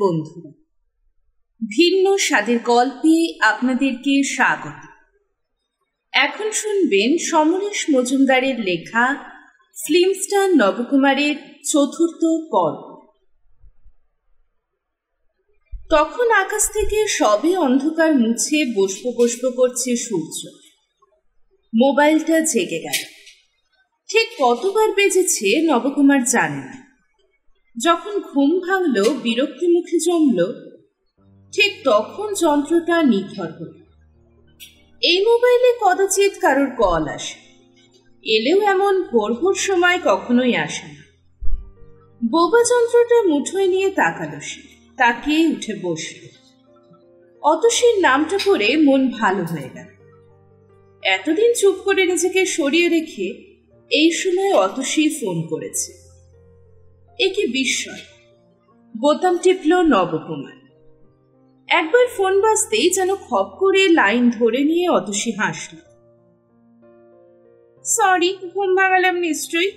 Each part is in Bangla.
বন্ধুরা, ভিন্ন স্বাদের গল্পে আপনাদেরকে স্বাগত। এখন শুনবেন সমরেশ মজুমদারের লেখা ফিল্মস্টার নবকুমারের চতুর্থ পর্ব। তখন আকাশ থেকে সবে অন্ধকার মুছে বস্প করছে সূর্য। মোবাইলটা জেগে গেল। ঠিক কতবার বেজেছে নবকুমার জানে না। যখন ঘুম ভাঙল, বিরক্তি মুখে জমল, ঠিক তখন যন্ত্রটা নিথর হল। এই মোবাইলে কদাচিৎ কারোর কল আসে, এলেও এমন ভোর ভোর সময় কখনোই আসে না। বোবা যন্ত্রটা মুঠোয় নিয়ে তাকালো সে, তাকিয়ে উঠে বসল। অতসীর নামটা করে মন ভালো হয়ে গেল। এতদিন চুপ করে নিজেকে সরিয়ে রেখে এই সময় অতসী ফোন করেছে। এ কি বিস্ময়! বোতাম টিপল নবকুমার। একবার ফোন বাজতেই যেন খপ করে লাইন ধরে নিয়ে অতসী হাসল। সরি, ঘুম ভাঙালাম নিশ্চয়ই।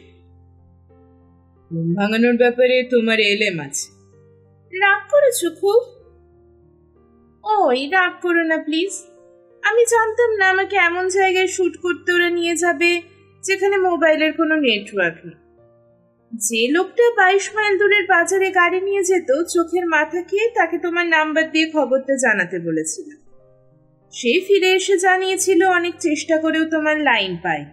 ঘুম ভাঙানোর ব্যাপারে তোমার এলেম আছে। রাগ করেছ খুব? ওই রাগ করো না প্লিজ। আমি জানতাম না আমাকে এমন জায়গায় শুট করতে ওরা নিয়ে যাবে যেখানে মোবাইলের কোনো নেটওয়ার্ক নেই। যে লোকটা 22 মাইল দূরের বাজারে গাড়ি নিয়ে যেত, চোখের মাথা খেয়ে তাকে তোমার নাম্বার দিয়ে খবরটা জানাতে বলেছিল। সে ফিরে এসে জানিয়েছিল অনেক চেষ্টা করেও তোমার লাইন পায়।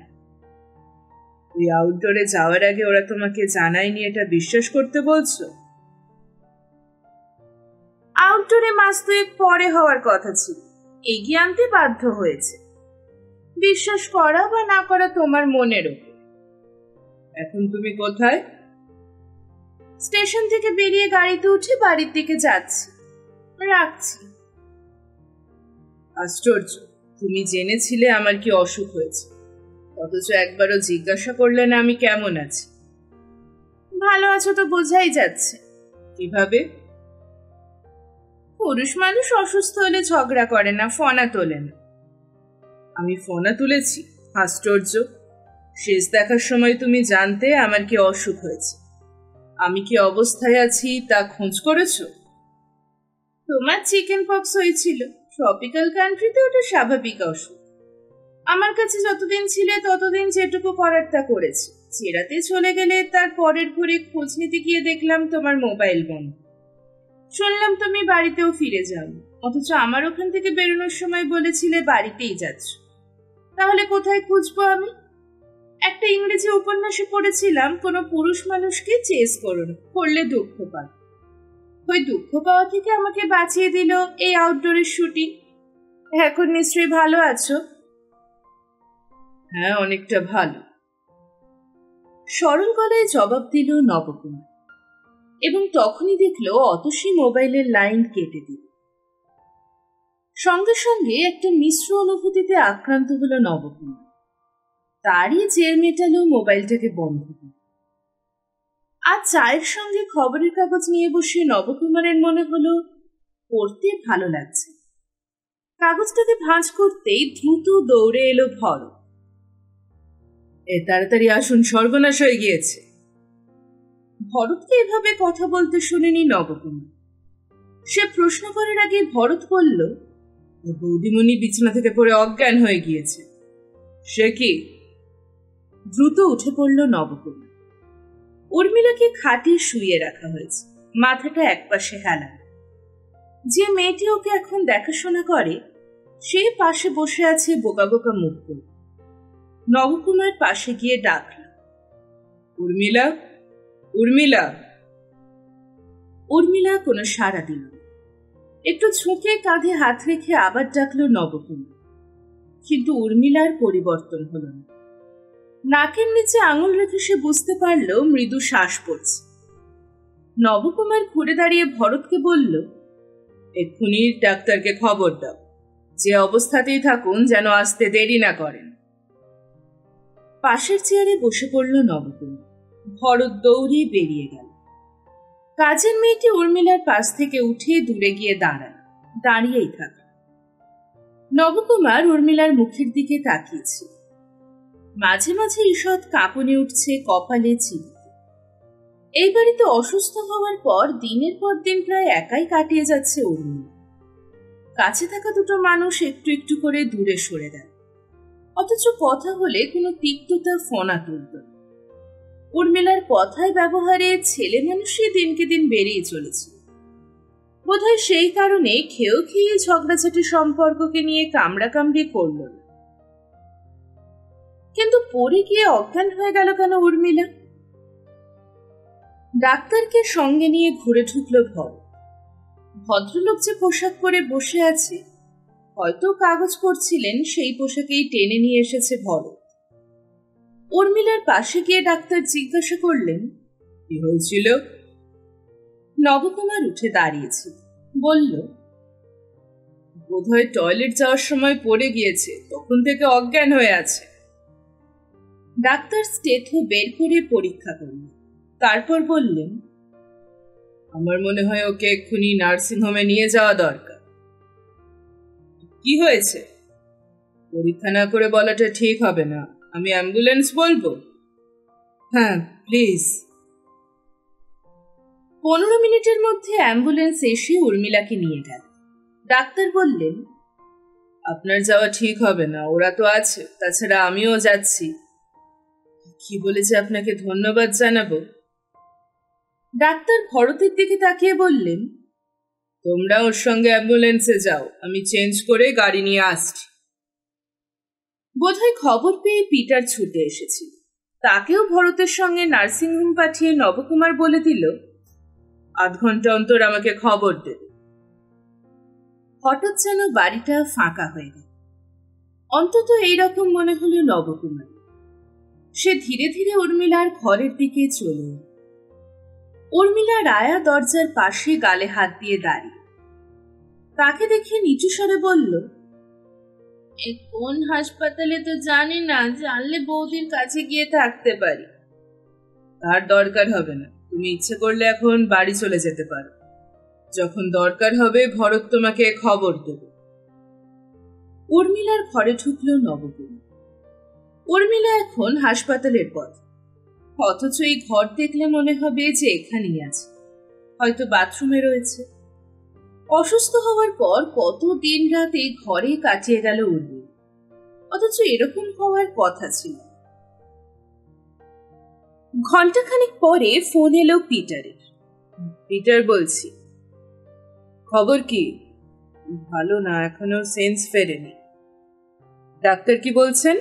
ওই আউটডোরে যাওয়ার আগে ওরা তোমাকে জানায়নি, এটা বিশ্বাস করতে বলছো? আউটডোরে মাস দুয়েক পরে হওয়ার কথা ছিল, এগিয়ে আনতে বাধ্য হয়েছে। বিশ্বাস করা বা না করা তোমার মনের ওপর। এখন তুমি কোথায়? স্টেশন থেকে বেরিয়ে গাড়িতে উঠে বাড়ির দিকে যাচ্ছি। রাখছি। আশ্চর্য, তুমি জেনেছিলে আমার কি অসুখ হয়েছে, অথচ একবারও জিজ্ঞাসা করলে না আমি কেমন আছি। ভালো আছো তো বোঝাই যাচ্ছে। কিভাবে? পুরুষ মানুষ অসুস্থ হলে ঝগড়া করে না, ফনা তোলে না। আমি ফনা তুলেছি? আশ্চর্য! শেষ দেখার সময় তুমি জানতে আমার কি অসুখ হয়েছে, আমি কি অবস্থায় আছি তা খোঁজ করেছো? তোমার চিকেন পক্স হয়েছিল। ট্রপিক্যাল কান্ট্রিতে ওটা স্বাভাবিক অসুখ। আমার কাছে যতদিন ছিলে ততদিন যেটুকু করার তা করেছি। চেরাতে চলে গেলে তার পরের ভোরে খোঁজ নিতে গিয়ে দেখলাম তোমার মোবাইল বন্ধ। শুনলাম তুমি বাড়িতেও ফিরে যাও, অথচ আমার ওখান থেকে বেরোনোর সময় বলেছিলে বাড়িতেই যাচ্ছ। তাহলে কোথায় খুঁজবো আমি? একটা ইংরেজি উপন্যাসে পড়েছিলাম, কোনো পুরুষ মানুষকে চেস করুন, করলে দুঃখ পান। ওই দুঃখ পাওয়া থেকে আমাকে বাঁচিয়ে দিল এই আউটডোরের শুটিং। এখন নিশ্চয়ই ভালো আছো? হ্যাঁ, অনেকটা ভালো, সরল গলায় জবাব দিল নবকুমার। এবং তখনই দেখলো অতসী মোবাইলের লাইন কেটে দিল। সঙ্গে সঙ্গে একটা মিশ্র অনুভূতিতে আক্রান্ত হলো নবকুমার। তারই জের মেটালো মোবাইলটাকে বন্ধ করে। আজ চায়ের সঙ্গে খবরের কাগজ নিয়ে বসে নবকুমারের মনে হলো পড়তে ভালো লাগছে। কাগজটাকে ভাঁজ করতেই দ্রুত দৌড়ে এলো ভরত। তাড়াতাড়ি আসুন, সর্বনাশ হয়ে গিয়েছে। ভরতকে এভাবে কথা বলতে শুনিনি নবকুমার। সে প্রশ্ন করার আগে ভরত বলল, বৌদিমণি বিছানা থেকে পড়ে অজ্ঞান হয়ে গিয়েছে। সে কি? দ্রুত উঠে পড়ল নবকুমার। উর্মিলাকে খাটিয়ে শুইয়ে রাখা হয়েছে, মাথাটা একপাশে হেলান। যে মেয়েটি ওকে এখন দেখাশোনা করে সে পাশে বসে আছে বোকা বোকা মুখ করে। নবকুমার পাশে গিয়ে ডাকল, উর্মিলা, উর্মিলা। উর্মিলা কোনো সাড়া দিল না। একটু ঝুঁকে কাঁধে হাত রেখে আবার ডাকল নবকুমার, কিন্তু উর্মিলার পরিবর্তন হলো না। নাকের নিচে আঙুল রেখে সে বুঝতে পারল মৃদু শ্বাস পড়ছে। নবকুমার ঘুরে দাঁড়িয়ে ভরতকে বলল, এক্ষুনি ডাক্তারকে খবর দাও, যে অবস্থাতেই থাকুন যেন আসতে দেরি না করেন। পাশের চেয়ারে বসে পড়ল নবকুমার। ভরত দৌড়ে বেরিয়ে গেল। কাজের মেয়েটি উর্মিলার পাশ থেকে উঠে দূরে গিয়ে দাঁড়িয়েই থাকল। নবকুমার উর্মিলার মুখের দিকে তাকিয়েছিল। মাঝে মাঝে ঈষৎ কাঁপুনি উঠছে কপালে, চিবিতে। এই বাড়িতে অসুস্থ হওয়ার পর দিনের পর দিন প্রায় একাই কাটিয়ে যাচ্ছে উর্মিলা। কাছে থাকা দুটো মানুষ একটু একটু করে দূরে সরে দেয়, অথচ কথা হলে কোনো তিক্ততা ফোনা তুলত। উর্মিলার কথায় ব্যবহারে ছেলে মানুষই দিনকে দিন বেড়েই চলেছে। বোধহয় সেই কারণে খেয়ে ঝগড়াঝাটি সম্পর্ককে নিয়ে কামড়াকামড়ি করল না। কিন্তু পরে গিয়ে অজ্ঞান হয়ে গেল কেন উর্মিলা? ডাক্তারকে সঙ্গে নিয়ে ঘুরে ঢুকলো ভদ্রলোক যে পোশাক পরে বসে আছে, হয়তো কাগজ করছিলেন, সেই পোশাকেই টেনে নিয়ে এসেছে ভরত। উর্মিলার পাশে গিয়ে ডাক্তার জিজ্ঞাসা করলেন, কি হয়েছিল? নবকুমার উঠে দাঁড়িয়েছে, বলল, বোধহয় টয়লেট যাওয়ার সময় পড়ে গিয়েছে, তখন থেকে অজ্ঞান হয়ে আছে। ডাক্তার স্টেথো বের করে পরীক্ষা করলেন, তারপর বললেন, আমার মনে হয় ওকে এক্ষুনি নার্সিংহোমে নিয়ে যাওয়া দরকার। কি হয়েছে? পরীক্ষা না করে বলাটা ঠিক হবে না, আমি অ্যাম্বুলেন্স বলবো? হ্যাঁ প্লিজ। 15 মিনিটের মধ্যে অ্যাম্বুলেন্স এসে উর্মিলাকে নিয়ে গেল। ডাক্তার বললেন, আপনার যাওয়া ঠিক হবে না, ওরা তো আছে, তাছাড়া আমিও যাচ্ছি। কি বলে যে আপনাকে ধন্যবাদ জানাবো। ডাক্তার ভরতের দিকে তাকিয়ে বললেন, তোমরা ওর সঙ্গে অ্যাম্বুলেন্সে যাও, আমি চেঞ্জ করে গাড়ি নিয়ে আসছি। বোধহয় খবর পেয়ে পিটার ছুটে এসেছিল, তাকেও ভরতের সঙ্গে নার্সিংহোম পাঠিয়ে নবকুমার বলে দিল, 8 ঘন্টা অন্তর আমাকে খবর দেবে। হঠাৎ যেন বাড়িটা ফাঁকা হয়ে গেল। অন্তত এইরকম মনে হলো নবকুমার। সে ধীরে ধীরে উর্মিলার ঘরের দিকে চলল। উর্মিলা রায়া দরজার পাশে গালে হাত দিয়ে দাঁড়িয়ে। তাকে দেখে নিচু স্বরে বলল, এ কোন হাসপাতালে তো জানি না, জানলে বৌদির কাছে গিয়ে থাকতে পারি। তার দরকার হবে না, তুমি ইচ্ছে করলে এখন বাড়ি চলে যেতে পারো। যখন দরকার হবে ভরত তোমাকে খবর দেবে। উর্মিলার ঘরে ঢুকলো নবকুমার। উর্মিলা এখন হাসপাতালের পথ, অথচ এই ঘর দেখলে মনে হবে যে এখানেই আছে, হয়তো বাথরুমে রয়েছে। অসুস্থ হওয়ার পর কত দিন রাত এই ঘরে কাটিয়ে গেল উর্মিলা, অথচ এরকম হওয়ার কথা ছিল। ঘন্টাখানেক পরে ফোন এলো পিটারের। পিটার বলছি। খবর কি? ভালো না, এখনো সেন্স ফেরেনি। ডাক্তার কি বলছেন?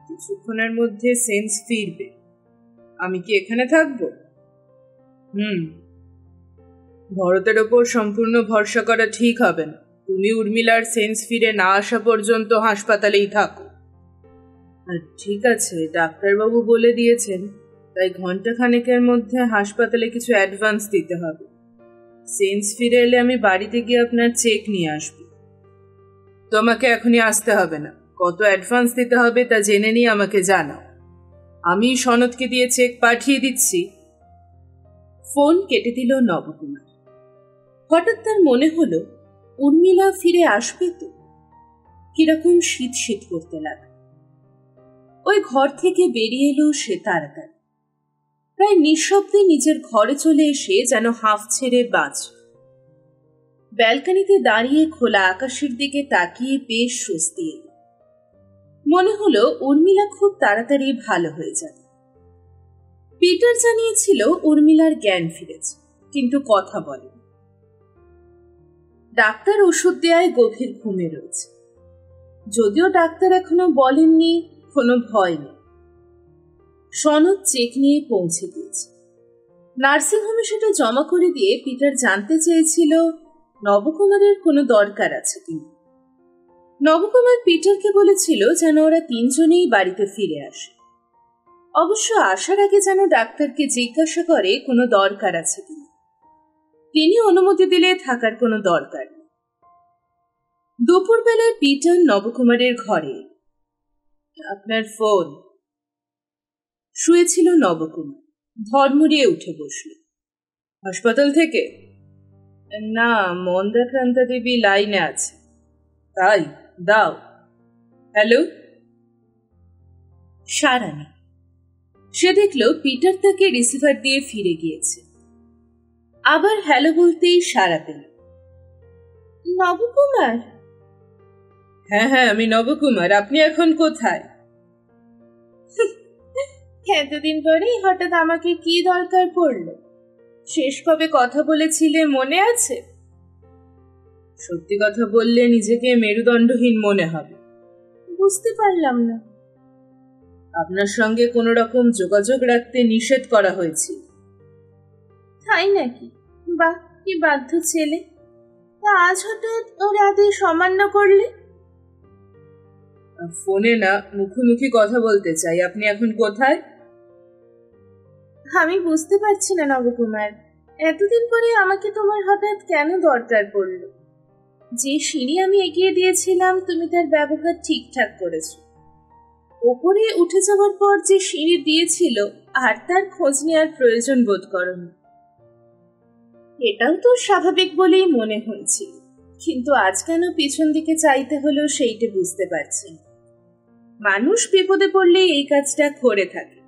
কিছুক্ষণের মধ্যে সেন্স ফিরবে। আমি কি এখানে থাকবো? ভরতের ওপর সম্পূর্ণ ভরসা করা ঠিক হবে না। তুমি উর্মিলার সেন্স ফিরে না আসা পর্যন্ত হাসপাতালেই থাকো। ঠিক আছে, ডাক্তারবাবু বলে দিয়েছেন, তাই ঘন্টাখানেকের মধ্যে হাসপাতালে কিছু অ্যাডভান্স দিতে হবে। সেন্স ফিরে এলে আমি বাড়িতে গিয়ে আপনার চেক নিয়ে আসবো। তোমাকে এখনই আসতে হবে না, কত অ্যাডভান্স দিতে হবে তা জেনে নিয়ে আমাকে জানাও। আমি সনদকে দিয়ে চেক পাঠিয়ে দিচ্ছি। ফোন কেটে দিল নবকুমার। হঠাৎ তার মনে হলো উর্মিলা ফিরে আসবে তো। কিরকম শীত শীত করতে লাগলো। ওই ঘর থেকে বেরিয়ে এলো সে তাড়াতাড়ি, প্রায় নিঃশব্দে নিজের ঘরে চলে এসে যেন হাঁফ ছেড়ে বাঁচ। ব্যালকনিতে দাঁড়িয়ে খোলা আকাশের দিকে তাকিয়ে বেশ স্বস্তি এল। মনে হলো উর্মিলা খুব তাড়াতাড়ি ভালো হয়ে যাবে। পিটার জানিয়েছিল উর্মিলার জ্ঞান ফিরেছে, কিন্তু কথা বলেনি। ডাক্তার ওষুধ দেওয়ায় গভীর ঘুমে রয়েছে। যদিও ডাক্তার এখনো বলেননি, কোনো ভয় নেই। সনদ চেক নিয়ে পৌঁছে দিয়েছে। নার্সিংহোমে সেটা জমা করে দিয়ে পিটার জানতে চেয়েছিল নবকুমারের কোনো দরকার আছে কিনা। নবকুমার পিটারকে বলেছিল যেন ওরা 3 জনেই বাড়িতে ফিরে আসে। অবশ্য আসার আগে যেন ডাক্তারকে জিজ্ঞাসা করে কোনো দরকার আছে কিনা। তিনি অনুমতি দিলে থাকার কোনো দরকার নেই। দুপুরবেলায় পিটার নবকুমারের ঘরে। আপনার ফোন। শুয়েছিল নবকুমার, ধর্মরিয়ে উঠে বসল। হাসপাতাল থেকে? না, মন্দাক্রান্তা দেবী লাইনে আছে। তাই? দাও। হ্যালো? সারা নেই। সে দেখল পিটার তাকে রিসিভার দিয়ে ফিরে গিয়েছে। আবার হ্যালো বলতেই সাড়া পেল। নবকুমার? হ্যাঁ হ্যাঁ, আমি নবকুমার। আপনি এখন কোথায়? এতদিন পরেই হঠাৎ আমাকে কি দরকার পড়লো? শেষ কবে কথা বলেছিলে মনে আছে? সত্যি কথা বললে নিজেকে মেরুদণ্ডহীন মনে হবে। বুঝতে পারলাম না। আপনার সঙ্গে কোনো রকম যোগাযোগ রাখতে নিষেধ করা হয়েছে। তাই নাকি? বাহ, কি বাধ্য ছেলে! তা আজ হঠাৎ ওর আদেশ অমান্য করলে? ফোনে না, মুখোমুখি কথা বলতে চাই। আপনি এখন কোথায়? আমি বুঝতে পারছি না নবকুমার, এতদিন পরে আমাকে তোমার হঠাৎ কেন দরকার পড়ল? যে সিঁড়ি আমি এগিয়ে দিয়েছিলাম তুমি তার ব্যবহার ঠিকঠাক করেছ। ওপরে উঠে যাওয়ার পর যে সিঁড়ি দিয়েছিল আর তার খোঁজ নেওয়ার প্রয়োজন বোধ করনি। এটাও তো স্বাভাবিক বলেই মনে হয়েছিল, কিন্তু আজ কেন পিছন দিকে চাইতে হলো সেইটা বুঝতে পারছি। মানুষ বিপদে পড়লে এই কাজটা করে থাকে।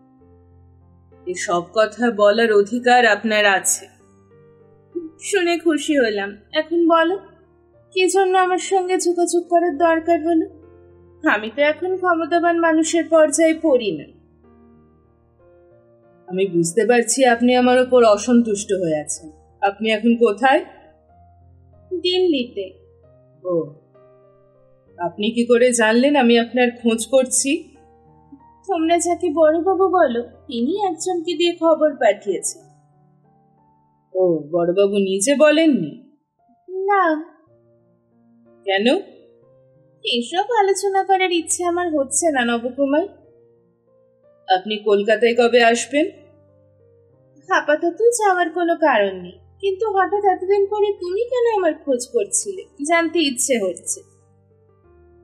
এসব কথা বলার অধিকার আপনার আছে। শুনে খুশি হলাম। এখন বলো, কি জন্য আমার সঙ্গে যোগাযোগ করার দরকার হলো? আমি তো এখন ক্ষমতাবান মানুষের পর্যায়ে পড়ি না। আমি বুঝতে পারছি আপনি আমার ওপর অসন্তুষ্ট হয়ে আছেন। আপনি এখন কোথায়? দিল্লিতে। ও, আপনি কি করে জানলেন আমি আপনার খোঁজ করছি? তোমরা যাকে বড়বাবু বলো, তিনি একজনকে দিয়ে খবর পাঠিয়েছেন। ও, বড়বাবু নিজে বলেননি? না। কেন? এসব আলোচনা করার ইচ্ছে আমার হচ্ছে না নবকুমার। আপনি কলকাতায় কবে আসবেন? আপাতত যাওয়ার কোনো কারণ নেই, কিন্তু হঠাৎ এতদিন পরে তুমি কেন আমার খোঁজ করছিলে জানতে ইচ্ছে হচ্ছে।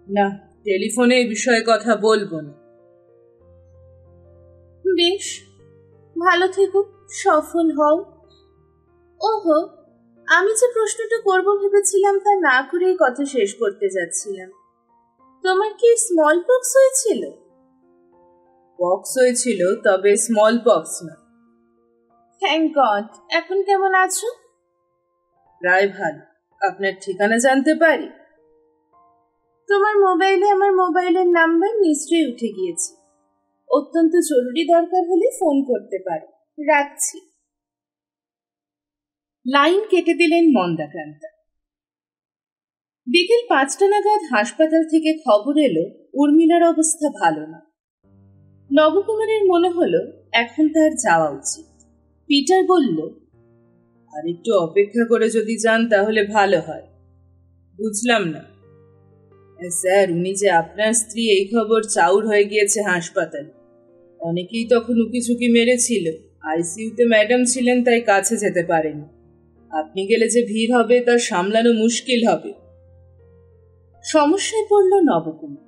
না, টেলিফোনে এই বিষয়ে কথা বলবো না। বেশ, ভালো থেকো, সফল হও। ওহো, আমি যে প্রশ্নটা করবো ভেবেছিলাম তা না করেই কথা শেষ করতে যাচ্ছিলাম। তোমার কি স্মল পক্স হয়েছিল? পক্স হয়েছিল, তবে স্মল পক্স না। Thank god. এখন কেমন আছো? প্রায় ভালো। আপনার ঠিকানা জানতে পারি? তোমার মোবাইলে আমার মোবাইলের নাম্বার নিশ্চয়ই উঠে গিয়েছে। অত্যন্ত জরুরি দরকার হলে ফোন করতে পারো। রাখছি। লাইন কেটে দিলেন মন্দাক্রান্তা। বিকেল 5টা নাগাদ হাসপাতাল থেকে খবর এলো উর্মিলার অবস্থা ভালো না। নবকুমারের মনে হলো এখন তার যাওয়া উচিত। পিটার বলল, আর একটু অপেক্ষা করে যদি যান তাহলে ভালো হয়। বুঝলাম না। স্যার, উনি যে আপনার স্ত্রী এই খবর চাউর হয়ে গিয়েছে হাসপাতালে। অনেকেই তখন উকিঝুঁকি মেরেছিল। আইসিইউতে ম্যাডাম ছিলেন, তাই কাছে যেতে পারেনি। আপনি গেলে যে ভিড় হবে তা সামলানো মুশকিল হবে। সমস্যায় পড়ল নবকুমার।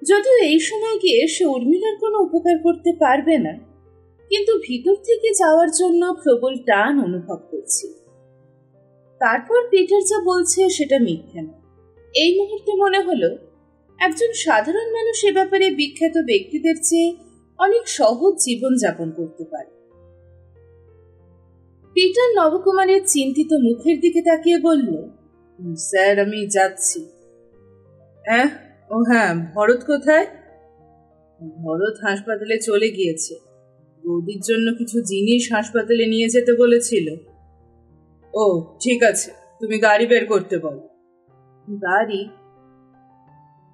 যদিও এই সময় গিয়ে সে উর্মিলার কোনো উপকার করতে পারবে না, কিন্তু ভিতর থেকে যাওয়ার জন্য প্রবল টান অনুভব করছি। তারপর পিটার যা বলছে সেটা মিথ্যে না। এই মুহূর্তে মনে হলো একজন সাধারণ মানুষ এ ব্যাপারে বিখ্যাত ব্যক্তিদের চেয়ে অনেক সহজ জীবন যাপন করতে পারে। পিটার নবকুমারের চিন্তিত মুখের দিকে তাকিয়ে বলল, স্যার, আমি যাচ্ছি। ও হ্যাঁ, ভরত কোথায়? ভরত হাসপাতালে চলে গিয়েছে। বৌদির জন্য কিছু জিনিস হাসপাতালে নিয়ে যেতে বলেছিল। ও ঠিক আছে, তুমি গাড়ি বের করতে বলো। গাড়ি?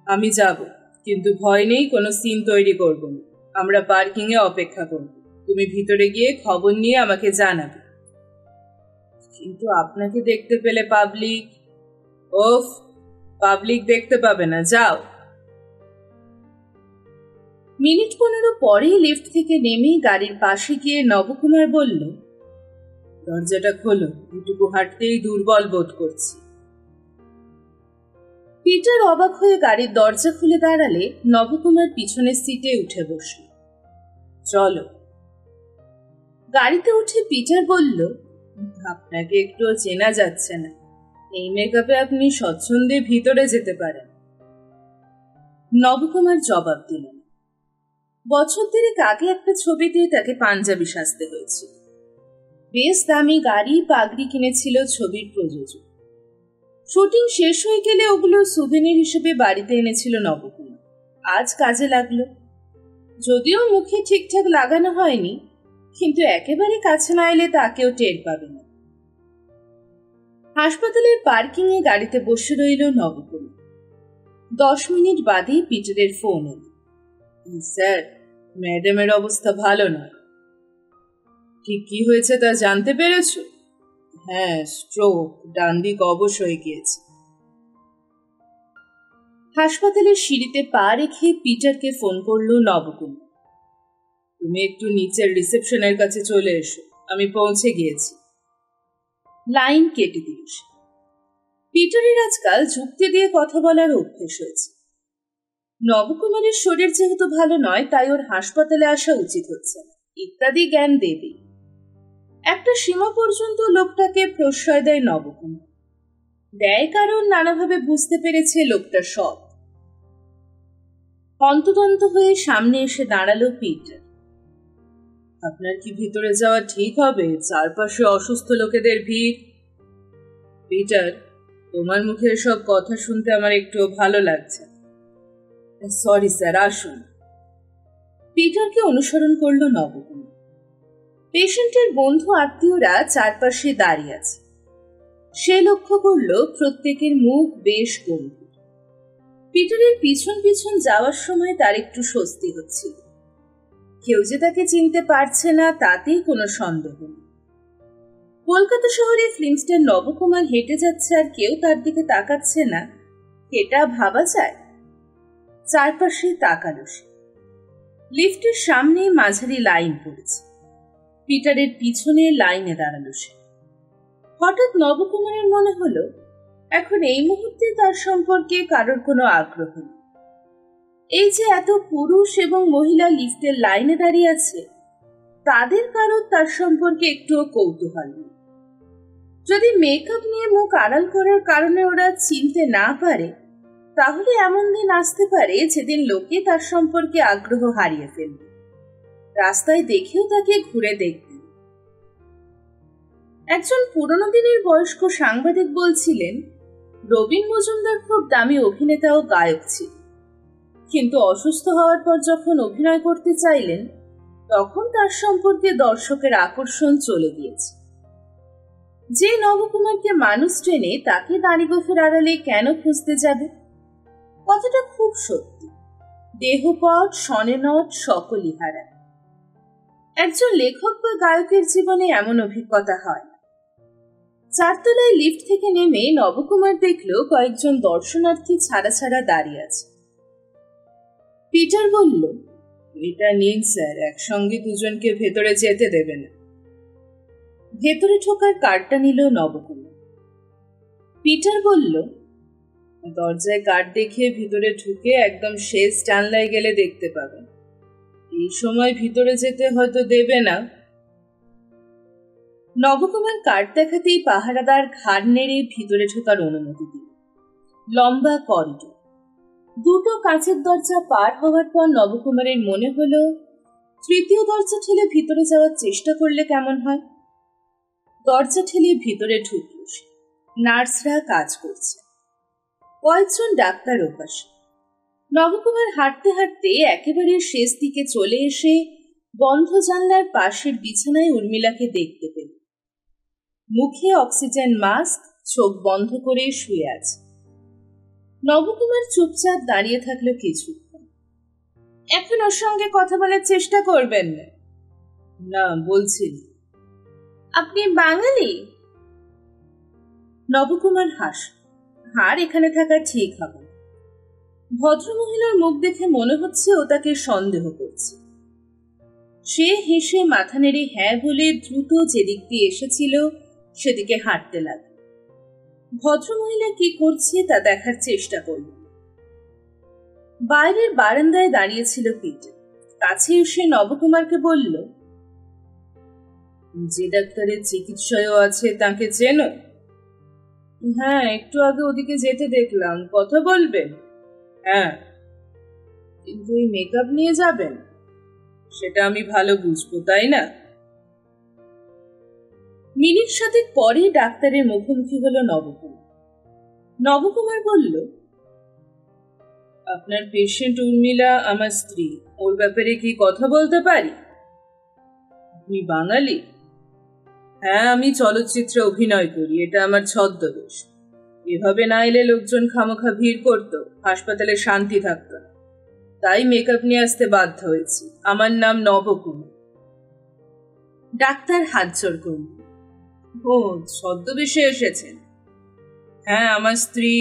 আমি যাব, কিন্তু ভয় নেই, কোনো সিন তৈরি করব না। আমরা পার্কিং এ অপেক্ষা করব। তুমি ভিতরে গিয়ে খবর নিয়ে আমাকে জানাবে। কিন্তু আপনাকে দেখতে পেলে পাবলিক। ওফ, পাবলিক দেখতে পাবে না, যাও। মিনিট 15 পরেই লিফট থেকে নেমে গাড়ির পাশে গিয়ে নবকুমার বলল, দরজাটা খোলো, এটুকু হাঁটতেই দুর্বল বোধ করছি। পিটার অবাক হয়ে গাড়ির দরজা খুলে দাঁড়ালে নবকুমার পিছনের সিটে উঠে বসল। চলো। গাড়িতে উঠে পিটার বলল, আপনাকে একটুও চেনা যাচ্ছে না। এই মেকআপে আপনি স্বচ্ছন্দে ভিতরে যেতে পারেন। নবকুমার জবাব দিলেন, বছর দেড়েক আগে একটা ছবিতে তাকে পাঞ্জাবি সাজতে হয়েছিল। বেশ দামি গাড়ি পাগড়ি কিনেছিল ছবির প্রযোজক। শুটিং শেষ হয়ে গেলে ওগুলো সুভেনির হিসেবে বাড়িতে এনেছিল নবকুমার। আজ কাজে লাগলো। যদিও মুখে ঠিকঠাক লাগানো হয়নি, কিন্তু একেবারে কাছে না এলে তাকেও টের পাবে না। হাসপাতালের পার্কিং এ গাড়িতে বসে রইল নবকুমার। 10 মিনিট বাদেই পিটারের ফোন এলো। স্যার, ম্যাডামের অবস্থা ভালো নয়। ঠিক কি হয়েছে তা জানতে পেরেছ? হ্যাঁ, স্ট্রোক, ডান দিক অবশ হয়ে গিয়েছে। হাসপাতালের সিঁড়িতে পা রেখে পিটারকে ফোন করল নবকুমার। তুমি একটু নিচের রিসেপশনের কাছে চলে এসো, আমি পৌঁছে গিয়েছি। লাইন কেটে দিল সে। পিটারের আজকাল যুক্তি দিয়ে কথা বলার অভ্যেস হয়েছে। নবকুমারের শরীর যেহেতু ভালো নয়, তাই ওর হাসপাতালে আসা উচিত হচ্ছে না ইত্যাদি জ্ঞান দেবে। একটা সীমা পর্যন্ত লোকটাকে প্রশ্রয় দেয় নবকুমার। দেয় কারণ নানাভাবে বুঝতে পেরেছে লোকটা সৎ। হন্তদন্ত হয়ে সামনে এসে দাঁড়ালো পিটার। আপনার কি ভিতরে যাওয়া ঠিক হবে? চারপাশে অসুস্থ লোকেদের ভিড়। পিটার, তোমার মুখে সব কথা শুনতে আমার একটু ভালো লাগছে। সরি স্যার, আসুন। পিটারকে অনুসরণ করল নবকুমার। পেশেন্টের বন্ধু আত্মীয়রা চারপাশে দাঁড়িয়ে আছে। সে লক্ষ্য করল প্রত্যেকের মুখ বেশ গম্ভীর। পিটারের পিছন পিছন যাওয়ার সময় তার একটু স্বস্তি হচ্ছিল। কেউ যে তাকে চিনতে পারছে না তাতেই কোনো সন্দেহ নেই। কলকাতা শহরে ফিল্মস্টার নবকুমার হেঁটে যাচ্ছে আর কেউ তার দিকে তাকাচ্ছে না, এটা ভাবা যায়? চারপাশে তাকালো সে। লিফটের সামনে মাঝারি লাইন পড়েছে। পিটারের পিছনে লাইনে দাঁড়ালো সে। হঠাৎ নবকুমারের মনে হলো এখন এই মুহূর্তে তার সম্পর্কে কারোর কোনো আগ্রহ নেই। এই যে এত পুরুষ এবং মহিলা লিফটের লাইনে দাঁড়িয়ে আছে, তাদের কারোর তার সম্পর্কে একটুও কৌতূহল নেই। যদি মেকআপ নিয়ে মুখ আড়াল করার কারণে ওরা চিনতে না পারে, তাহলে এমন দিন আসতে পারে যেদিন লোকে তার সম্পর্কে আগ্রহ হারিয়ে ফেলবে। রাস্তায় দেখেও তাকে ঘুরে দেখবে। একজন পুরনো দিনের বয়স্ক সাংবাদিক বলছিলেন, রবীন মজুমদার খুব দামি অভিনেতা ও গায়ক ছিল, কিন্তু অসুস্থ হওয়ার পর যখন অভিনয় করতে চাইলেন, তখন তার সম্পর্কে দর্শকের আকর্ষণ চলে গিয়েছে। যে নবকুমারকে মানুষ চেনে তাকে দাড়িগোফের আড়ালে কেন খুঁজতে যাবে? কথাটা খুব সত্যি। দেহপট, সনেনট সকলই হারায়। একজন লেখক বা গায়কের জীবনে এমন অভিজ্ঞতা হয় না। চারতলায় লিফট থেকে নেমে নবকুমার দেখল কয়েকজন দর্শনার্থী ছাড়া ছাড়া দাঁড়িয়ে আছে। পিটার বলল, এটা নিন স্যার, একসঙ্গে দুজনকে ভেতরে যেতে দেবে না। ভেতরে ঢোকার কার্ডটা নিল নবকুমার। পিটার বলল, দরজায় কার্ড দেখিয়ে ভিতরে ঢুকে একদম শেষ জানলায় গেলে দেখতে পাবেন। এই সময় ভিতরে যেতে হয়তো দেবে না। নবকুমার কার্ড দেখাতেই পাহারাদার ঘাড় নেড়ে ভিতরে ঢোকার অনুমতি দিল। লম্বা করিডোর, দুটো কাঁচের দরজা পার হওয়ার পর নবকুমারের মনে হলো তৃতীয় দরজা ঠেলে ভিতরে যাওয়ার চেষ্টা করলে কেমন হয়। দরজা ঠেলে ভিতরে ঢুকল সে। নার্সরা কাজ করছে, কয়েকজন ডাক্তার ওপাশে। নবকুমার হাঁটতে হাঁটতে একেবারে শেষ দিকে চলে এসে বন্ধ জানলার পাশের বিছানায় উর্মিলাকে দেখতে পেল। মুখে অক্সিজেন মাস্ক, চোখ বন্ধ করে শুয়ে আছে। নবকুমার চুপচাপ দাঁড়িয়ে থাকলো কিছুক্ষণ। এখন ওর সঙ্গে কথা বলার চেষ্টা করবেন না? না, বলছি না। আপনি বাঙালি? নবকুমার হার এখানে থাকা ঠিক হবে। ভদ্রমহিলার মুখ দেখে মনে হচ্ছে ও তাকে সন্দেহ করছে। সে হেসে মাথা নেড়ে হ্যাঁ বলে দ্রুত যেদিক দিয়ে এসেছিল সেদিকে হাঁটতে লাগল। ভদ্রমহিলা কি করছে তা দেখার চেষ্টা করল। বাইরের বারান্দায় দাঁড়িয়েছিল পিটার। কাছে এসে নবকুমারকে বলল, যে ডাক্তারের চিকিৎসায়ও আছে তাকে চেনো? হ্যাঁ, একটু আগে ওদিকে যেতে দেখলাম। কথা বলবেন? হ্যাঁ। কিন্তু এই মেকআপ নিয়ে যাবেন? সেটা আমি ভালো বুঝবো, তাই না? মিনিট সাতেক পরে ডাক্তারের মুখোমুখি হলো নবকুমার। নবকুমার বলল, আপনার পেশেন্ট উর্মিলা আমার স্ত্রী, ওর ব্যাপারে কি কথা বলতে পারি? আপনি বাঙালি? হ্যাঁ, আমি চলচ্চিত্রে অভিনয় করি, এটা আমার ছদ্মবেশ। এভাবে না এলে লোকজন খামোখা ভিড় করতো, হাসপাতালে শান্তি থাকতো না, তাই মেকআপ নিয়ে আসতে বাধ্য হয়েছি। আমার নাম নবকুমার। ডাক্তার হাত জোড় করল। ও, ছদ্মবেশে এসেছেন? হ্যাঁ, আমার স্ত্রী।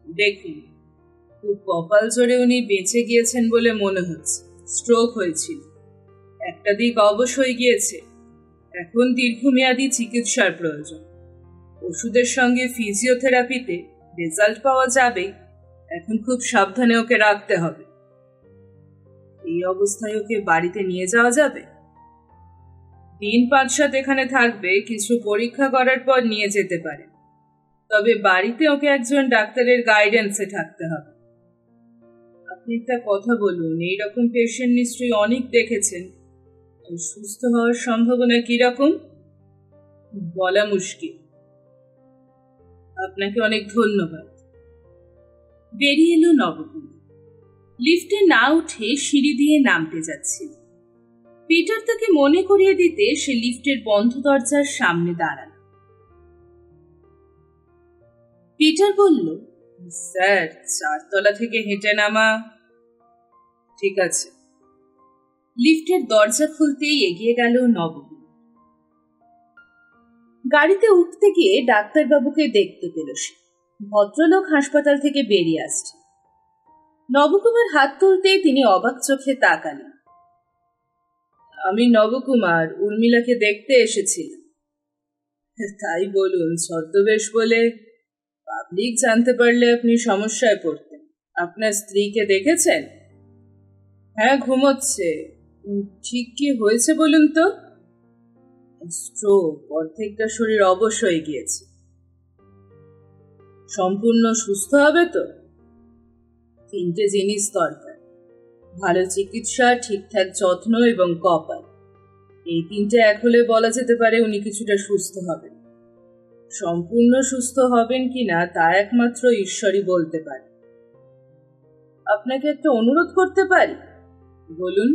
দেখুন, খুব কপাল জোরে উনি বেঁচে গিয়েছেন বলে মনে হচ্ছে। স্ট্রোক হয়েছিল, একটা দিক অবশ হয়ে গিয়েছে, এখন দীর্ঘমেয়াদী চিকিৎসার প্রয়োজন। ওষুধের সঙ্গে ফিজিওথেরাপিতে রেজাল্ট পাওয়া যাবে, এখন খুব সাবধানে ওকে রাখতে হবে। এই অবস্থায় ওকে বাড়িতে নিয়ে যাওয়া যাবে? দিন 5-7 এখানে থাকবে, কিছু পরীক্ষা করার পর নিয়ে যেতে পারে, তবে বাড়িতে ওকে একজন ডাক্তারের গাইডেন্সে থাকতে হবে। আপনি একটা কথা বলুন, এইরকম পেশেন্ট নিশ্চয়ই অনেক দেখেছেন, সুস্থ হওয়ার সম্ভাবনা কিরকম? বলা মুশকিল। আপনাকে অনেক ধন্যবাদ। বেরিয়ে এলো নবকুমার। লিফটে না উঠে সিঁড়ি দিয়ে নামতে যাচ্ছিল। পিটার তাকে মনে করিয়ে দিতে সে লিফটের বন্ধ দরজার সামনে দাঁড়াল। পিটার বলল, স্যার, 4 তলা থেকে হেঁটে নামা। ঠিক আছে। লিফটের দরজা খুলতেই এগিয়ে গেল নবকুমার। গাড়িতে উঠতে গিয়ে ডাক্তারবাবুকে দেখতে পেল সে। ভদ্রলোক হাসপাতাল থেকে বেরিয়ে আসছে। নবকুমার হাত তুলতেই তিনি অবাক চোখে তাকালেন। আমি নবকুমার, উর্মিলাকে দেখতে এসেছিলাম। তাই বলুন, ছদ্মবেশ বলে পাবলিক জানতে পারলে আপনি সমস্যায় পড়তেন। আপনার স্ত্রীকে দেখেছেন? হ্যাঁ, ঘুমোচ্ছে। ঠিক কি হয়েছে বলুন তো? স্ট্রোক, অর্ধেকটা শরীর অবশ হয়ে গিয়েছে। সম্পূর্ণ সুস্থ হবে তো? 3টে জিনিস দরকার: ভালো চিকিৎসা, ঠিকঠাক যত্ন এবং কপাল। এই 3টে এক হলে বলা যেতে পারে উনি কিছুটা সুস্থ হবেন। সম্পূর্ণ সুস্থ হবেন কিনা তা একমাত্র ঈশ্বরই বলতে পারে। আপনাকে একটা অনুরোধ করতে পারি? বলুন।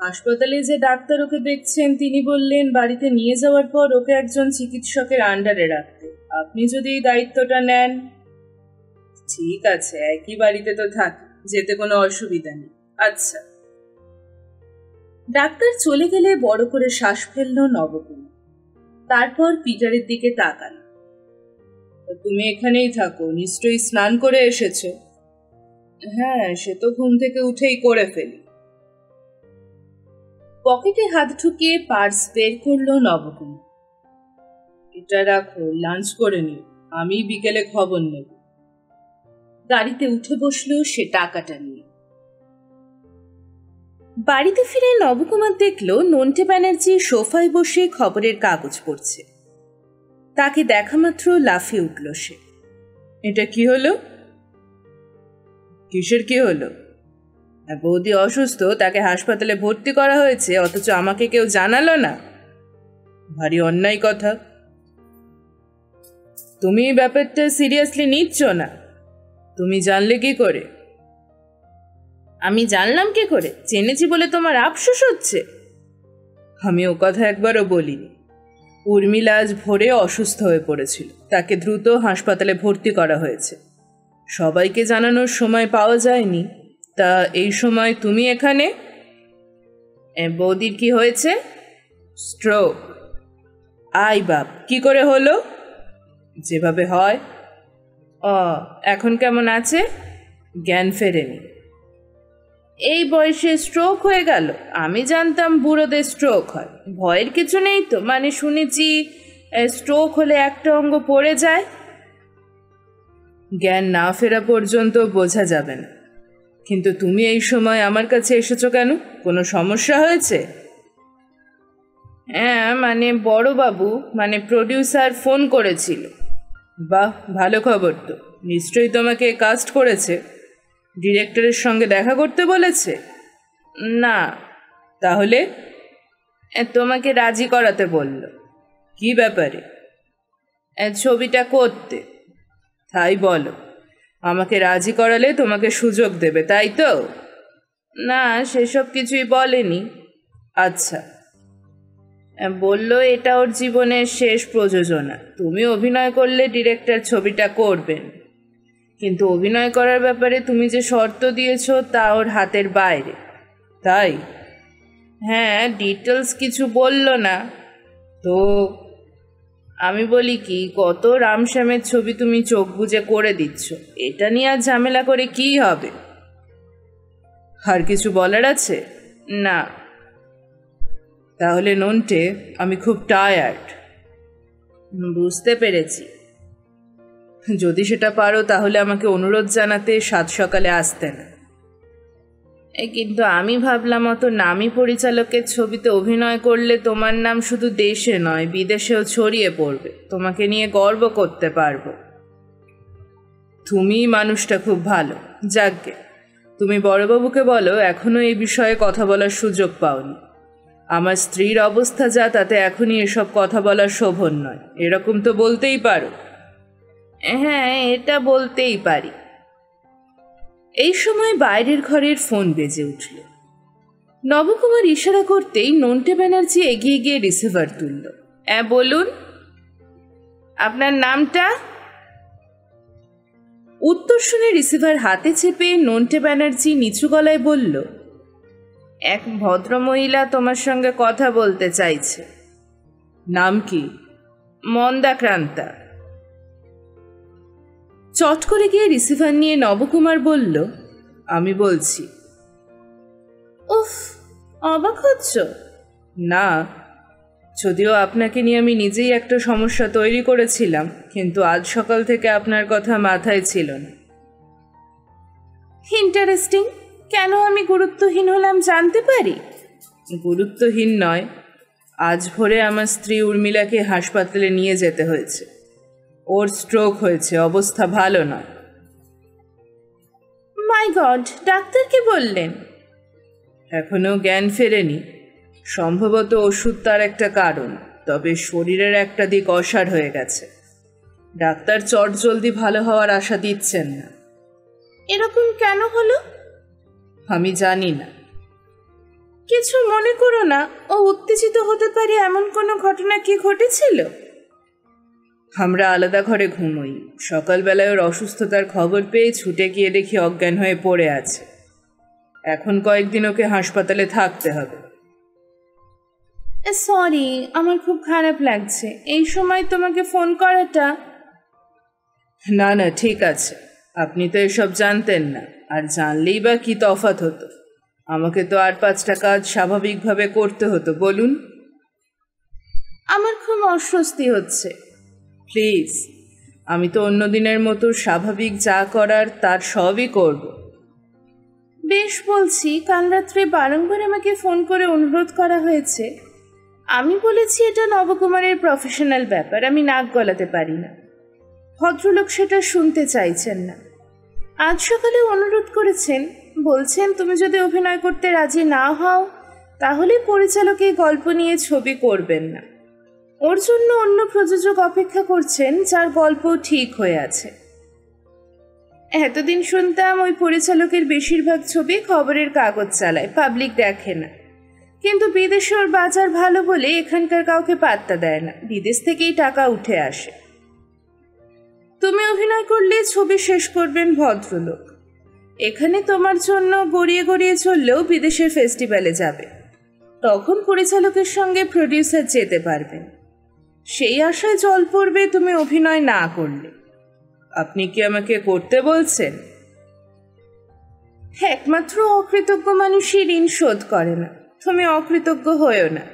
হাসপাতালে যে ডাক্তার ওকে দেখছেন তিনি বললেন বাড়িতে নিয়ে যাওয়ার পর ওকে একজন চিকিৎসকের আন্ডারে রাখতে। আপনি যদি এই দায়িত্বটা নেন। ঠিক আছে, একই বাড়িতে তো থাকি, যেতে কোনো অসুবিধা নেই। আচ্ছা। ডাক্তার চলে গেলে বড় করে শ্বাস ফেলল নবকুমার। তারপর পিটারের দিকে তাকাল। তুমি এখানেই থাকো, নিশ্চয়ই স্নান করে এসেছো? হ্যাঁ, সে তো ঘুম থেকে উঠেই করে ফেলি। পকেটে হাত ঢুকিয়ে পার্স বের করলো নবকুমার। এটা রাখো, লাঞ্চ করে নিও, আমি বিকেলে খবর নেব। গাড়িতে উঠে বসলো সে টাকাটা নিয়ে। বাড়িতে ফিরে নবকুমার দেখল নন্টে ব্যানার্জি সোফায় বসে খবরের কাগজ পড়ছে। তাকে দেখা মাত্র লাফিয়ে উঠল সে। এটা কি হলো? কিসের কি হলো? বৌদি অসুস্থ, তাকে হাসপাতালে ভর্তি করা হয়েছে, অথচ আমাকে কেউ জানালো না। ভারী অন্যায় কথা। তুমি ব্যাপারটা সিরিয়াসলি নিচ্ছ না? তুমি জানলে কি করে? আমি জানলাম কি করে? জেনেছি বলে তোমার আফসোস হচ্ছে? আমি ও কথা একবারও বলিনি। উর্মিলা আজ ভোরে অসুস্থ হয়ে পড়েছিল, তাকে দ্রুত হাসপাতালে ভর্তি করা হয়েছে। সবাইকে জানানোর সময় পাওয়া যায়নি, তা এই সময় তুমি এখানে? বৌদির কি হয়েছে? স্ট্রোক। আই বাপ, কি করে হলো? যেভাবে হয়। এখন কেমন আছে? জ্ঞান ফেরেনি। এই বয়সে স্ট্রোক হয়ে গেল? আমি জানতাম বুড়োদের স্ট্রোক হয়। ভয়ের কিছু নেই তো? মানে শুনেছি স্ট্রোক হলে একটা অঙ্গ পড়ে যায়। জ্ঞান না ফেরা পর্যন্ত বোঝা যাবে না। কিন্তু তুমি এই সময় আমার কাছে এসেছো কেন? কোনো সমস্যা হয়েছে? হ্যাঁ, মানে বড়বাবু, মানে প্রডিউসার ফোন করেছিল। বাহ, ভালো খবর তো। নিশ্চয়ই তোমাকে কাস্ট করেছে। ডিরেক্টরের সঙ্গে দেখা করতে বলেছে? না। তাহলে? তোমাকে রাজি করাতে বলল। কি ব্যাপারে? ছবিটা করতে। তাই বলো, আমাকে রাজি করালে তোমাকে সুযোগ দেবে, তাই তো? না, সেসব কিছুই বলেনি। আচ্ছা। বলল এটা ওর জীবনের শেষ প্রযোজনা, তুমি অভিনয় করলে ডিরেক্টর ছবিটা করবেন, কিন্তু অভিনয় করার ব্যাপারে তুমি যে শর্ত দিয়েছো তা ওর হাতের বাইরে। তাই? হ্যাঁ, ডিটেলস কিছু বলল না তো। আমি বলি কি, কত রামশ্যামের ছবি তুমি চোখ বুজে করে দিচ্ছ, এটা নিয়ে আর ঝামেলা করে কি হবে? আর কিছু বলার আছে? না। তাহলে নন্টে, আমি খুব টায়ার্ড। বুঝতে পেরেছি। যদি সেটা পারো তাহলে আমাকে অনুরোধ জানাতে সাত সকালে আসতে না। কিন্তু আমি ভাবলাম অত নামী পরিচালকের ছবিতে অভিনয় করলে তোমার নাম শুধু দেশে নয় বিদেশেও ছড়িয়ে পড়বে, তোমাকে নিয়ে গর্ব করতে পারবো। তুমি মানুষটা খুব ভালো। যাকগে, তুমি বড়বাবুকে বলো এখনো এই বিষয়ে কথা বলার সুযোগ পাওনি। আমার স্ত্রীর অবস্থা যা, তাতে এখনই এসব কথা বলার শোভন নয়, এরকম তো বলতেই পারো। হ্যাঁ, এটা বলতেই পারি। এই সময় বাইরের ঘরের ফোন বেজে উঠল। নবকুমার ইশারা করতেই নন্টে ব্যানার্জি এগিয়ে গিয়ে রিসিভার তুলল। বলুন, আপনার নামটা? উত্তর শুনে রিসিভার হাতে চেপে নন্টে ব্যানার্জি নিচু গলায় বলল, এক ভদ্রমহিলা তোমার সঙ্গে কথা বলতে চাইছে। নাম কি? মন্দাক্রান্তা। চট করে গিয়ে রিসিভার নিয়ে নবকুমার বলল, আমি বলছি। উফ, অবাক হচ্ছ? না, যদিও আপনাকে নিয়ে আমি নিজেই একটা সমস্যা তৈরি করেছিলাম, কিন্তু আজ সকাল থেকে আপনার কথা মাথায় ছিল না। ইন্টারেস্টিং। কেন আমি গুরুত্বহীন হলাম জানতে পারি? গুরুত্বহীন নয়, আজ ভোরে আমার স্ত্রী উর্মিলাকে হাসপাতালে নিয়ে যেতে হয়েছে। ওর স্ট্রোক হয়েছে, অবস্থা ভালো নয়। মাই গড, ডাক্তার কি বললেন? এখনো জ্ঞান ফেরেনি, সম্ভবত ওষুধ তার একটা কারণ, তবে শরীরের একটা দিক অসাড় হয়ে গেছে। ডাক্তার চটজলদি ভালো হওয়ার আশা দিচ্ছেন না। এরকম কেন হলো? আমি জানি না। কিছু মনে করো না, ও উত্তেজিত হতে পারে এমন কোনো ঘটনা কি ঘটেছিল? আমরা আলাদা ঘরে ঘুমোই। সকালবেলায় ওর অসুস্থতার খবর পেয়ে ছুটে গিয়ে দেখি অজ্ঞান হয়ে পড়ে আছে। এখন কয়েকদিন ওকে হাসপাতালে থাকতে হবে। সরি, আমার খুব খারাপ লাগছে এই সময় তোমাকে ফোন করাটা। না না, ঠিক আছে, আপনি তো এসব জানতেন না, আর জানলেই বা কি তফাৎ হতো? আমাকে তো আর 5টা কাজ স্বাভাবিকভাবে করতে হতো। বলুন। আমার খুব অস্বস্তি হচ্ছে। প্লিজ, আমি তো অন্য দিনের মতো স্বাভাবিক যা করার তার সবই করব। বেশ বলছি, কাল রাত্রে বারংবার আমাকে ফোন করে অনুরোধ করা হয়েছে। আমি বলেছি এটা নবকুমারের প্রফেশনাল ব্যাপার, আমি নাক গলাতে পারি না। ভদ্রলোক সেটা শুনতে চাইছেন না। আজ সকালে অনুরোধ করেছেন, বলছেন তুমি যদি অভিনয় করতে রাজি না হও তাহলে পরিচালক এই গল্প নিয়ে ছবি করবেন না। ওর জন্য অন্য প্রযোজক অপেক্ষা করছেন যার গল্প ঠিক হয়ে আছে। এতদিন শুনতাম ওই পরিচালকের বেশিরভাগ ছবি খবরের কাগজ চালায়, পাবলিক দেখে না, কিন্তু বিদেশে ওর বাজার ভালো বলে এখানকার কাউকে পাত্তা দেয় না, বিদেশ থেকেই টাকা উঠে আসে। তুমি অভিনয় করলে ছবি শেষ করবেন ভদ্রলোক। এখানে তোমার জন্য গড়িয়ে গড়িয়ে চললেও বিদেশের ফেস্টিভ্যালে যাবে, তখন পরিচালকের সঙ্গে প্রডিউসার যেতে পারবেন। সেই আশায় জল পড়বে তুমি অভিনয় না করলে। আপনি কি আমাকে করতে বলছেন? একমাত্র অকৃতজ্ঞ মানুষই ঋণ শোধ করে না, তুমি অকৃতজ্ঞ হয়েও না।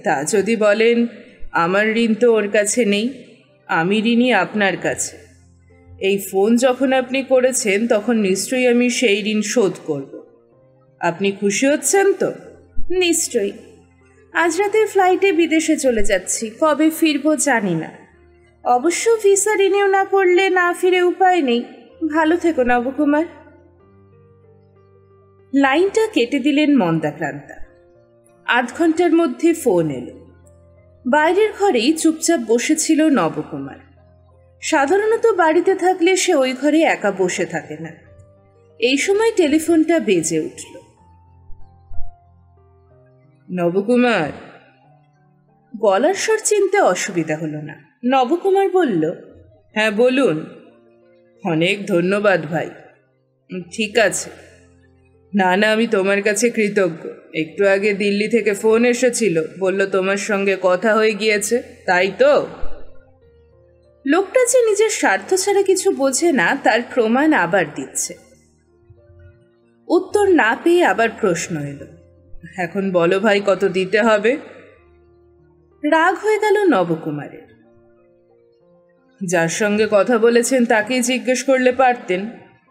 তা যদি বলেন, আমার ঋণ তো ওর কাছে নেই, আমি ঋণী আপনার কাছে। এই ফোন যখন আপনি করেছেন তখন নিশ্চয়ই আমি সেই ঋণ শোধ করব। আপনি খুশি হচ্ছেন তো? নিশ্চয়ই। আজ রাতে ফ্লাইটে বিদেশে চলে যাচ্ছি, কবে ফিরবো জানি না। অবশ্য ভিসা রিনিউ না করলে না ফিরে উপায় নেই। ভালো থেকো নবকুমার। লাইনটা কেটে দিলেন মন্দাক্রান্তা। আধ ঘন্টার মধ্যে ফোন এলো। বাইরের ঘরেই চুপচাপ বসেছিল নবকুমার। সাধারণত বাড়িতে থাকলে সে ওই ঘরে একা বসে থাকে না। এই সময় টেলিফোনটা বেজে উঠল। নবকুমার। গলার স্বর চিনতে অসুবিধা হলো না। নবকুমার বলল, হ্যাঁ বলুন। অনেক ধন্যবাদ ভাই। ঠিক আছে। না না, আমি তোমার কাছে কৃতজ্ঞ। একটু আগে দিল্লি থেকে ফোন এসেছিল, বলল তোমার সঙ্গে কথা হয়ে গিয়েছে, তাই তো? লোকটা যে নিজের স্বার্থ ছাড়া কিছু বোঝে না তার প্রমাণ আবার দিচ্ছে। উত্তর না পেয়ে আবার প্রশ্ন এলো, এখন বলো ভাই, কত দিতে হবে? রাগ হয়ে গেল নবকুমারের। যার সঙ্গে কথা বলেছেন তাকেই জিজ্ঞেস করলে পারতেন।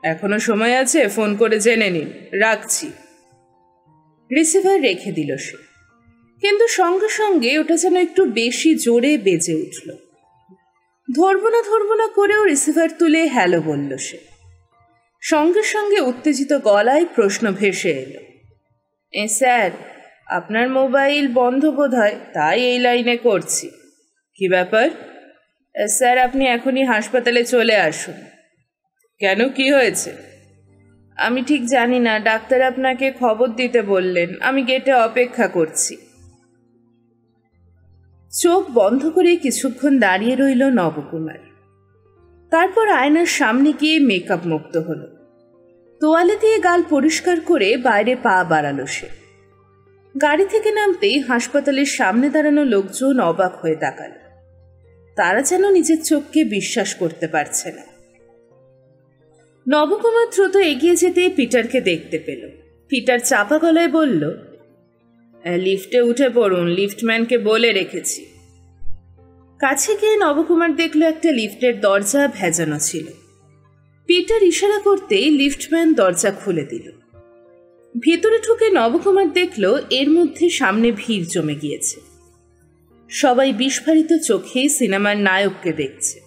এখনো সময় আছে, ফোন করে জেনে নিন। রাখছি। রিসিভার রেখে দিল সে, কিন্তু সঙ্গে সঙ্গে ওটা যেন একটু বেশি জোরে বেজে উঠল। ধরব না করেও রিসিভার তুলে হ্যালো বলল সে। সঙ্গে সঙ্গে উত্তেজিত গলায় প্রশ্ন ভেসে এলো, স্যার, আপনার মোবাইল বন্ধ বোধ হয়, তাই এই লাইনে করছি। কি ব্যাপার? স্যার, আপনি এখনই হাসপাতালে চলে আসুন। কেন, কি হয়েছে? আমি ঠিক জানি না, ডাক্তার আপনাকে খবর দিতে বললেন। আমি গেটে অপেক্ষা করছি। চোখ বন্ধ করে কিছুক্ষণ দাঁড়িয়ে রইল নবকুমার। তারপর আয়নার সামনে গিয়ে মেকআপ মুক্ত হলো। তোয়ালে দিয়ে গাল পরিষ্কার করে বাইরে পা বাড়ালো সে। গাড়ি থেকে নামতেই হাসপাতালের সামনে দাঁড়ানো লোকজন অবাক হয়ে তাকাল। তারা যেন নিজের চোখকে বিশ্বাস করতে পারছে না। নবকুমার দ্রুত এগিয়ে যেতে পিটারকে দেখতে পেল। পিটার চাপা গলায় বলল, লিফটে উঠে পড়ুন, লিফটম্যানকে বলে রেখেছি। কাছে গিয়ে নবকুমার দেখল একটা লিফটের দরজা ভেজানো ছিল। পিটার ইশারা করতেই লিফটম্যান দরজা খুলে দিল। ভেতরে ঢুকে নবকুমার দেখল এর মধ্যে সামনে ভিড় জমে গিয়েছে। সবাই বিস্ফারিত চোখে সিনেমার নায়ককে দেখছে।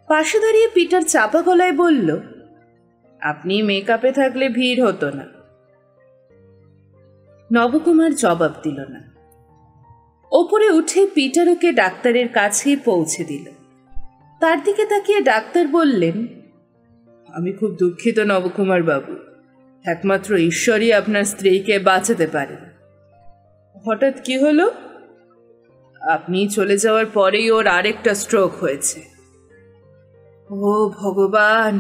পাশে দাঁড়িয়ে পিটার চাপা গলায় বলল, আপনি মেকআপে থাকলে ভিড় হতো না। নবকুমার জবাব দিল না। ওপরে উঠে পিটার ওকে ডাক্তারের কাছে পৌঁছে দিল। তার দিকে তাকিয়ে ডাক্তার বললেন, আমি খুব দুঃখিত নবকুমার বাবু, একমাত্র ঈশ্বরই আপনার স্ত্রীকে বাঁচাতে পারেন। হঠাৎ কি হলো? আপনি চলে যাওয়ার পরেই ওর আরেকটা স্ট্রোক হয়েছে। ও ভগবান!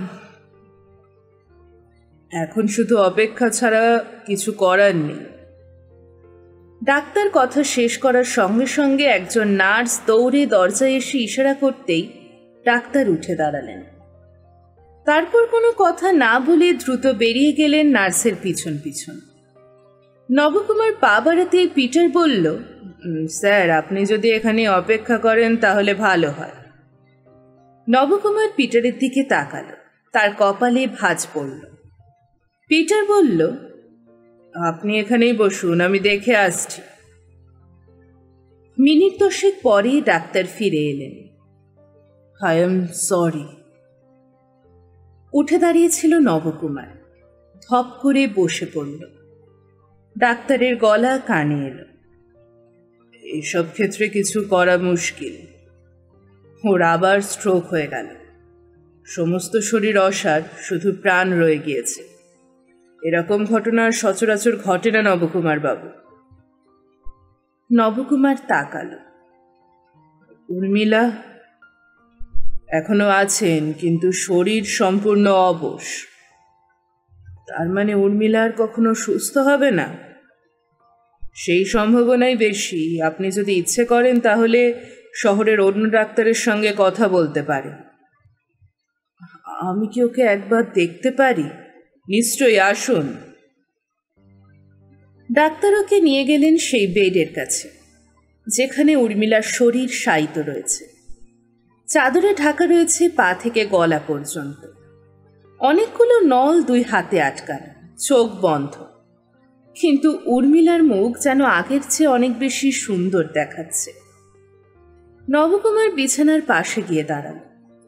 এখন শুধু অপেক্ষা ছাড়া কিছু করার নেই। ডাক্তার কথা শেষ করার সঙ্গে সঙ্গে একজন নার্স দৌড়ে দরজায় এসে ইশারা করতেই ডাক্তার উঠে দাঁড়ালেন। তারপর কোনো কথা না বলে দ্রুত বেরিয়ে গেলেন নার্সের পিছন পিছন। নবকুমার পা বাড়াতেই পিটার বলল, স্যার, আপনি যদি এখানে অপেক্ষা করেন তাহলে ভালো হয়। নবকুমার পিটারের দিকে তাকালো। তার কপালে ভাঁজ পড়ল। পিটার বলল, আপনি এখানেই বসুন, আমি দেখে আসছি। মিনিট 10 পরে ডাক্তার ফিরে এলেন। I am sorry. উঠে দাঁড়িয়েছিল নবকুমার। ধপ করে বসে পড়ল। ডাক্তারের গলা কানে এলো, এসব ক্ষেত্রে কিছু করা মুশকিল। ওর আবার স্ট্রোক হয়ে গেল। সমস্ত শরীর অসাড়, শুধু প্রাণ রয়ে গিয়েছে। এরকম ঘটনা সচরাচর ঘটে না নবকুমার বাবু। নবকুমার তাকালো। উর্মিলা এখনো আছেন, কিন্তু শরীর সম্পূর্ণ অবশ। তার মানে উর্মিলা আর কখনো সুস্থ হবে না? সেই সম্ভাবনাই বেশি। আপনি যদি ইচ্ছে করেন তাহলে শহরের অন্য ডাক্তারের সঙ্গে কথা বলতে পারেন। আমি কি ওকে একবার দেখতে পারি? নিশ্চয়ই, আসুন। ডাক্তার ওকে নিয়ে গেলেন সেই বেডের কাছে যেখানে উর্মিলার শরীর শায়িত রয়েছে। চাদরে ঢাকা রয়েছে পা থেকে গলা পর্যন্ত। অনেকগুলো নল 2 হাতে আটকানো, চোখ বন্ধ। কিন্তু উর্মিলার মুখ যেন আগের চেয়ে অনেক বেশি সুন্দর দেখাচ্ছে। নবকুমার বিছানার পাশে গিয়ে দাঁড়াল।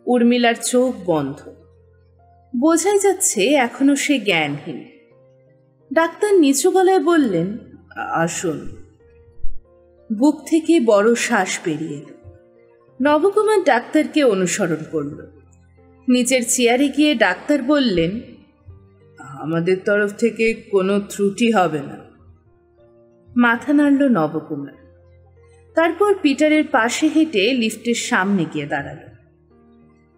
উর্মিলার চোখ বন্ধ। বোঝাই যাচ্ছে এখনো সে জ্ঞানহীন। ডাক্তার নিচু গলায় বললেন, আসুন। বুক থেকে বড় শ্বাস বেরিয়ে এলো। নবকুমার ডাক্তারকে অনুসরণ করল। নিচের চেয়ারে গিয়ে ডাক্তার বললেন, আমাদের তরফ থেকে কোনো ত্রুটি হবে না। মাথা নাড়ল নবকুমার। তারপর পিটারের পাশে হেঁটে লিফটের সামনে গিয়ে দাঁড়াল।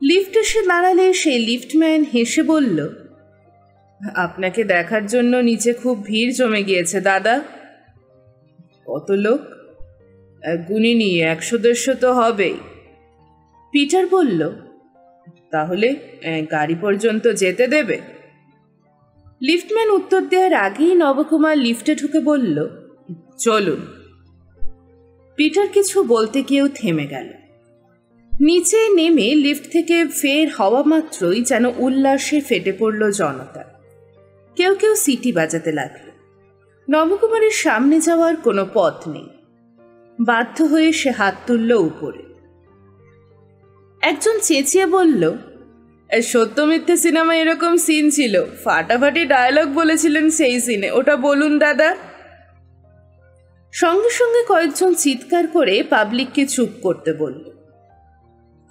লিফট এসে দাঁড়ালে সেই লিফটম্যান হেসে বলল, আপনাকে দেখার জন্য নিচে খুব ভিড় জমে গিয়েছে দাদা। কত লোক? গুনিনি, 100-150 তো হবেই। পিটার বলল, তাহলে গাড়ি পর্যন্ত যেতে দেবে? লিফটম্যান উত্তর দেওয়ার আগেই নবকুমার লিফটে ঢুকে বলল, চলুন। পিটার কিছু বলতে গিয়েও থেমে গেল। নিচে নেমে লিফট থেকে ফের হওয়া মাত্রই যেন উল্লাসে ফেটে পড়ল জনতা। কেউ কেউ সিটি বাজাতে লাগলো। নবকুমারের সামনে যাওয়ার কোনো পথ নেই। বাধ্য হয়ে সে হাত তুলল উপরে। একজন চেঁচিয়ে বলল, সত্য মিথ্যে সিনেমায় এরকম সিন ছিল, ফাটাফাটি ডায়লগ বলেছিলেন সেই সিনে, ওটা বলুন দাদা। সঙ্গে সঙ্গে কয়েকজন চিৎকার করে পাবলিককে চুপ করতে বলল।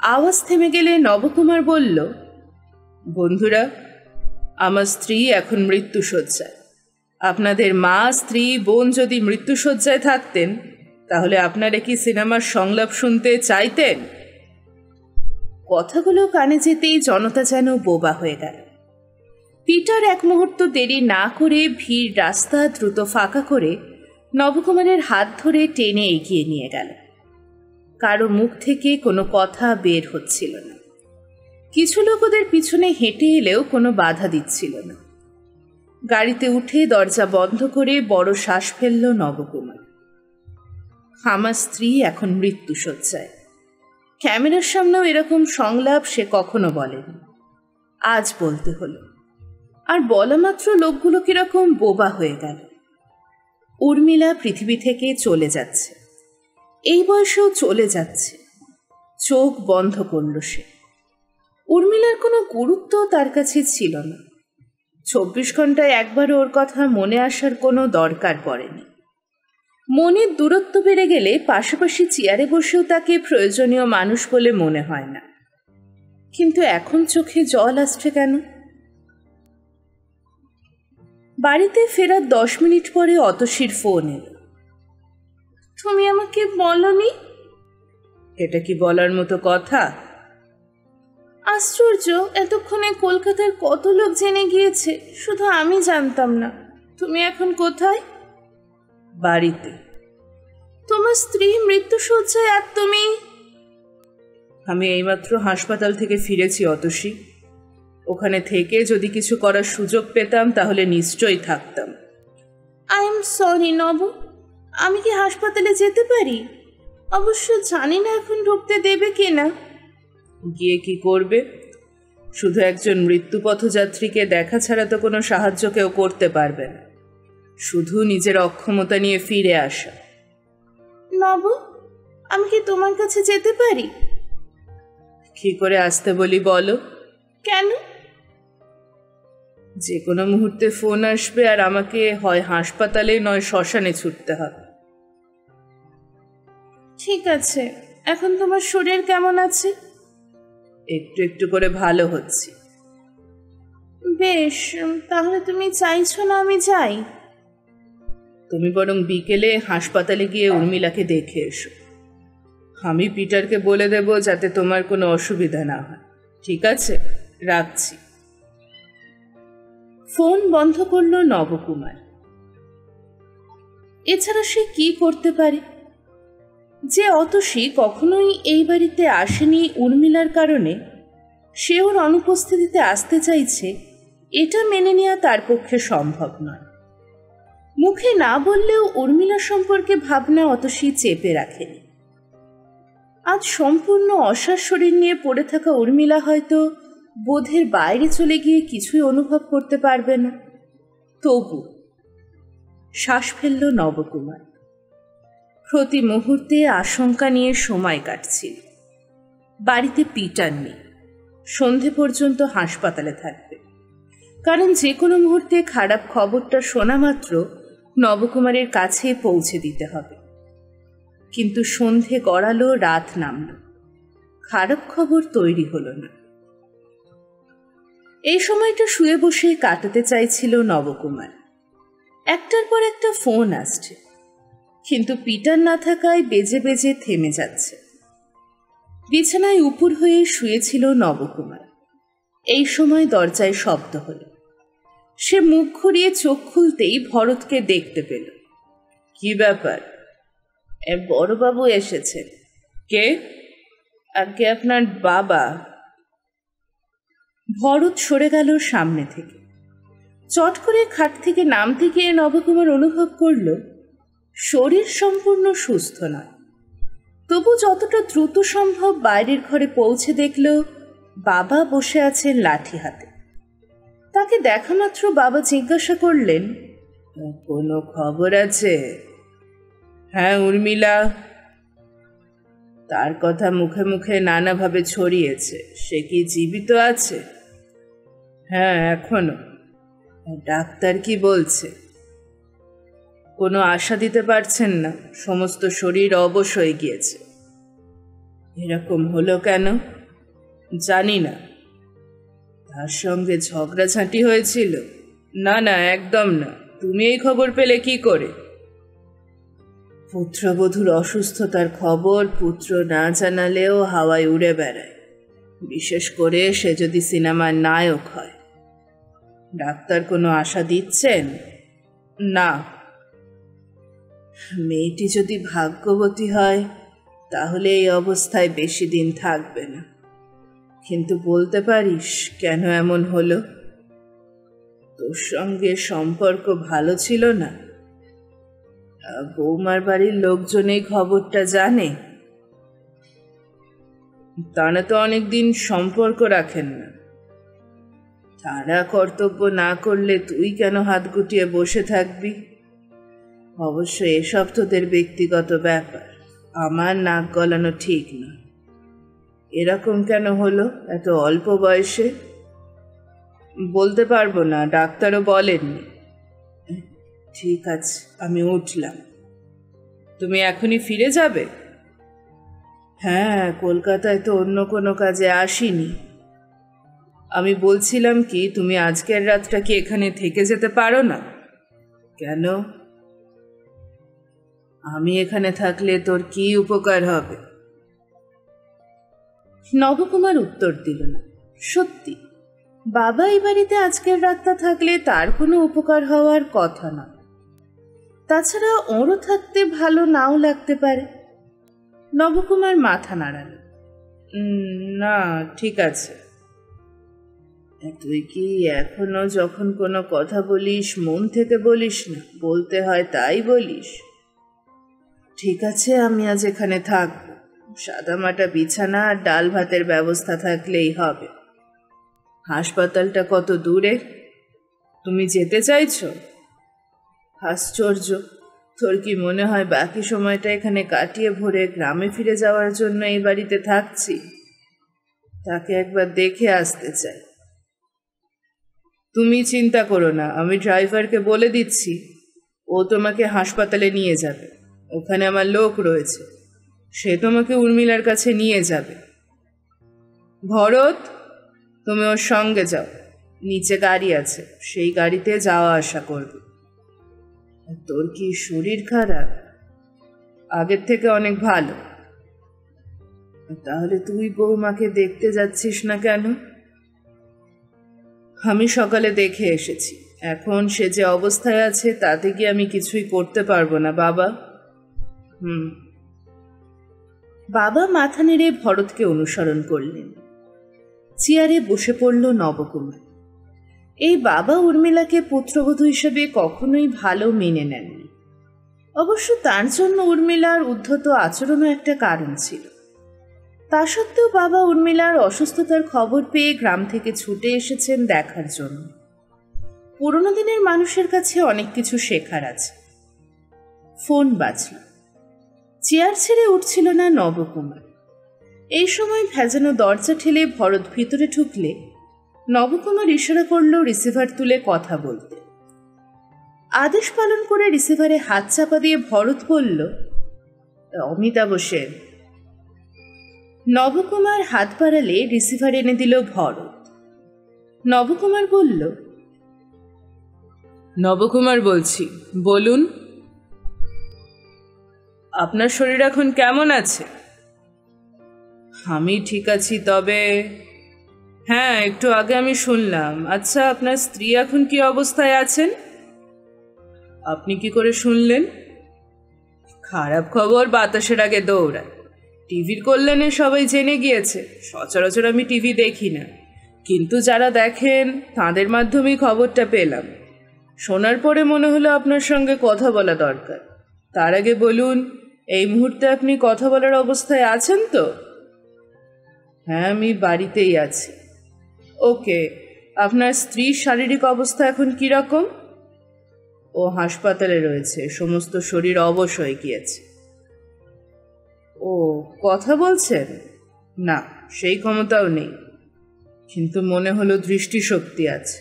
আওয়াজ থেমে গেলে নবকুমার বলল, বন্ধুরা, আমার স্ত্রী এখন মৃত্যুশয্যায়। আপনাদের মা, স্ত্রী, বোন যদি মৃত্যুশয্যায় থাকতেন তাহলে আপনারা কি সিনেমার সংলাপ শুনতে চাইতেন? কথাগুলো কানে যেতেই জনতা যেন বোবা হয়ে গেল। পিটার এক মুহূর্ত দেরি না করে ভিড় রাস্তা দ্রুত ফাঁকা করে নবকুমারের হাত ধরে টেনে এগিয়ে নিয়ে গেল। কারো মুখ থেকে কোনো কথা বের হচ্ছিল না। কিছু লোক ওদের পিছনে হেঁটে এলেও কোনো বাধা দিচ্ছিল না। গাড়িতে উঠে দরজা বন্ধ করে বড় শ্বাস ফেলল নবকুমার। আমার স্ত্রী এখন মৃত্যুশয্যায়। ক্যামেরার সামনেও এরকম সংলাপ সে কখনো বলেনি, আজ বলতে হলো। আর বলা মাত্র লোকগুলো কিরকম বোবা হয়ে গেল। উর্মিলা পৃথিবী থেকে চলে যাচ্ছে, এই বয়সেও চলে যাচ্ছে। চোখ বন্ধ করল সে। উর্মিলার কোনো গুরুত্ব তার কাছে ছিল না। 24 ঘন্টায় একবার ওর কথা মনে আসার কোনো দরকার পড়েনি। মনের দূরত্ব বেড়ে গেলে পাশাপাশি চেয়ারে বসেও তাকে প্রয়োজনীয় মানুষ বলে মনে হয় না। কিন্তু এখন চোখে জল আসছে কেন? বাড়িতে ফেরার 10 মিনিট পরে অতসীর ফোন এলো। তুমি আমাকে বলনি? এটা কি বলার মতো কথা? আশ্চর্য, এতক্ষণে কলকাতার কত লোক জেনে গিয়েছে, শুধু আমি জানতাম না। তুমি এখন কোথায়? বাড়িতে। তোমার স্ত্রী মৃত্যুশয্যায় আর তুমি? আমি এইমাত্র হাসপাতাল থেকে ফিরেছি অতসী। ওখানে থেকে যদি কিছু করার সুযোগ পেতাম তাহলে নিশ্চয়ই থাকতাম। আই এম সরি নব, আমি কি হাসপাতালে যেতে পারি? অবশ্য জানি না এখন ঢুকতে দেবে কিনা। গিয়ে কি করবে? শুধু একজন মৃত্যুপথযাত্রীকে দেখা ছাড়া তো কোনো সাহায্য কেউ করতে পারবে না। শুধু নিজের অক্ষমতা নিয়ে ফিরে আসা। নব, আমি কি তোমার কাছে যেতে পারি? কি করে আসতে বলি বলো? কেন? যে কোনো মুহূর্তে ফোন আসবে আর আমাকে হয় হাসপাতালে নয় শ্মশানে ছুটতে হবে। ঠিক আছে, এখন তোমার শরীর কেমন আছে? একটু একটু করে ভালো হচ্ছে। বেশ, তাহলে তুমি চাইছো না আমি যাই? তুমি বরং বিকেলে হাসপাতালে গিয়ে উর্মিলাকে দেখে এসো। আমি পিটারকে বলে দেব যাতে তোমার কোনো অসুবিধা না হয়। ঠিক আছে, রাখছি। ফোন বন্ধ করল নবকুমার। এছাড়া সে কি করতে পারে? যে অতসী কখনোই এই বাড়িতে আসেনি উর্মিলার কারণে, সে ওর অনুপস্থিতিতে আসতে চাইছে, এটা মেনে নেওয়া তার পক্ষে সম্ভব নয়। মুখে না বললেও উর্মিলা সম্পর্কে ভাবনা অতসী চেপে রাখেনি। আজ সম্পূর্ণ অসার শরীর নিয়ে পড়ে থাকা উর্মিলা হয়তো বোধের বাইরে চলে গিয়ে কিছুই অনুভব করতে পারবে না। তবু শ্বাস ফেলল নবকুমার। প্রতি মুহূর্তে আশঙ্কা নিয়ে সময় কাটছিল। বাড়িতে পিটার নেই, সন্ধে পর্যন্ত হাসপাতালে থাকবে। কারণ যে কোনো মুহূর্তে খারাপ খবরটা শোনা মাত্র নবকুমারের কাছে পৌঁছে দিতে হবে। কিন্তু সন্ধে গড়ালো, রাত নামল, খারাপ খবর তৈরি হলো না। এই সময়টা শুয়ে বসে কাটাতে চাইছিল নবকুমার। একটার পর একটা ফোন আসছে, কিন্তু পিটার না থাকায় বেজে বেজে থেমে যাচ্ছে। বিছানায় উপুর হয়ে শুয়েছিল নবকুমার। এই সময় দরজায় শব্দ হলো। সে মুখ ঘুরিয়ে চোখ খুলতেই ভরতকে দেখতে পেল। কি ব্যাপার? বড়বাবু এসেছেন। কে? আগে আপনার বাবা। ভরত সরে গেল সামনে থেকে। চট করে খাট থেকে নামতে গিয়ে নবকুমার অনুভব করল শরীর সম্পূর্ণ সুস্থ নয়। তবু যতটা দ্রুত সম্ভব বাইরের ঘরে পৌঁছে দেখল বাবা বসে আছেন লাঠি হাতে। তাকে দেখা মাত্র বাবা জিজ্ঞাসা করলেন, কোনো খবর আছে? হ্যাঁ, উর্মিলা। তার কথা মুখে মুখে নানাভাবে ছড়িয়েছে। সে কি জীবিত আছে? হ্যাঁ, এখনো। ডাক্তার কি বলছে? কোনো আশা দিতে পারছেন না, সমস্ত শরীর অবশ হয়ে গিয়েছে। এরকম হলো কেন জানি না। তার সঙ্গে ঝগড়াঝাঁটি হয়েছিল? না না, একদম না। তুমি এই খবর পেলে কি করে? পুত্রবধূর অসুস্থতার খবর পুত্র না জানালেও হাওয়ায় উড়ে বেড়ায়, বিশেষ করে সে যদি সিনেমার নায়ক হয়। ডাক্তার কোনো আশা দিচ্ছেন? না। মেয়েটি যদি ভাগ্যবতী হয় তাহলে এই অবস্থায় বেশি দিন থাকবে না। কিন্তু বলতে পারিস কেন এমন হলো? তোর সঙ্গে সম্পর্ক ভালো ছিল না? বৌমার বাড়ির লোকজন এই খবরটা জানে? তারা তো অনেকদিন সম্পর্ক রাখেন না। তারা কর্তব্য না করলে তুই কেন হাত গুটিয়ে বসে থাকবি? অবশ্য এসব তোদের ব্যক্তিগত ব্যাপার, আমার নাক গলানো ঠিক না। এরকম কেন হলো এত অল্প বয়সে? বলতে পারবো না, ডাক্তারও বলেননি। ঠিক আছে, আমি উঠলাম। তুমি এখনই ফিরে যাবে? হ্যাঁ, কলকাতায় তো অন্য কোনো কাজে আসিনি। আমি বলছিলাম কি, তুমি আজকের রাতটা কি এখানে থেকে যেতে পারো না? কেন? আমি এখানে থাকলে তোর কি উপকার হবে? নবকুমার উত্তর দিল না। সত্যি, বাবা এই বাড়িতে আজকের রাতটা থাকলে তার কোনো উপকার হওয়ার কথা না। তাছাড়া ওরও থাকতে ভালো নাও লাগতে পারে। নবকুমার মাথা নাড়াল। না, ঠিক আছে। তুই কি এখনো যখন কোনো কথা বলিস মন থেকে বলিস না, বলতে হয় তাই বলিস? ঠিক আছে, আমি আজ এখানে থাকবো। সাদামাটা বিছানা আর ডাল ভাতের ব্যবস্থা থাকলেই হবে। হাসপাতালটা কত দূরে? তুমি যেতে চাইছো? আশ্চর্য, তোর কি মনে হয় বাকি সময়টা এখানে কাটিয়ে ভরে গ্রামে ফিরে যাওয়ার জন্য এই বাড়িতে থাকছি? তাকে একবার দেখে আসতে চাই। তুমি চিন্তা করো না, আমি ড্রাইভারকে বলে দিচ্ছি, ও তোমাকে হাসপাতালে নিয়ে যাবে। ওখানে আমার লোক রয়েছে, সে তোমাকে উর্মিলার কাছে নিয়ে যাবে। ভরত, তুমি ওর সঙ্গে যাও। নিচে গাড়ি আছে, সেই গাড়িতে যাওয়া আসা করবে। তোর কি শরীর খারাপ? আগের থেকে অনেক ভালো। তাহলে তুই বৌমাকে দেখতে যাচ্ছিস না কেন? আমি সকালে দেখে এসেছি। এখন সে যে অবস্থায় আছে তাতে কি আমি কিছুই করতে পারবো না বাবা। বাবা মাথা নেড়ে ভরতকে অনুসরণ করলেন। চেয়ারে বসে পড়ল নবকুমার। এই বাবা উর্মিলাকে পুত্রবধূ হিসেবে কখনোই ভালো মেনে নেননি। অবশ্য তার জন্য উর্মিলার উদ্ধত আচরণও একটা কারণ ছিল। তা সত্ত্বেও বাবা উর্মিলার অসুস্থতার খবর পেয়ে গ্রাম থেকে ছুটে এসেছেন দেখার জন্য। পুরনো দিনের মানুষের কাছে অনেক কিছু শেখার আছে। ফোন বাজল। চেয়ার ছেড়ে উঠছিল না নবকুমার। এই সময় ভেজানো দরজা ঠেলে ভরত ভিতরে ঢুকলে নবকুমার ইশারা করল রিসিভার তুলে কথা বলতে। আদেশ পালন করে রিসিভারে হাত চাপা দিয়ে ভরত বলল, অমিতাভ সেন। নবকুমার হাত বাড়ালে রিসিভার এনে দিল ভরত। নবকুমার বলল, নবকুমার বলছি, বলুন। আপনার শরীর এখন কেমন আছে? আমি ঠিক আছি, তবে হ্যাঁ, একটু আগে আমি শুনলাম। আচ্ছা, আপনার স্ত্রী এখন কি অবস্থায় আছেন? আপনি কি করে শুনলেন? খারাপ খবর বাতাসের আগে দৌড়ায়। টিভির কল্যাণে সবাই জেনে গিয়েছে। সচরাচর আমি টিভি দেখি না, কিন্তু যারা দেখেন তাদের মাধ্যমেই খবরটা পেলাম। শোনার পরে মনে হলো আপনার সঙ্গে কথা বলা দরকার। তার আগে বলুন, এই মুহূর্তে আপনি কথা বলার অবস্থায় আছেন তো? হ্যাঁ, আমি বাড়িতেই আছি। ওকে, আপনার স্ত্রীর শারীরিক অবস্থা এখন কীরকম? ও হাসপাতালে রয়েছে, সমস্ত শরীর অবশ হয়ে গিয়েছে। ও কথা বলছেন? না, সেই ক্ষমতাও নেই, কিন্তু মনে হলো দৃষ্টিশক্তি আছে।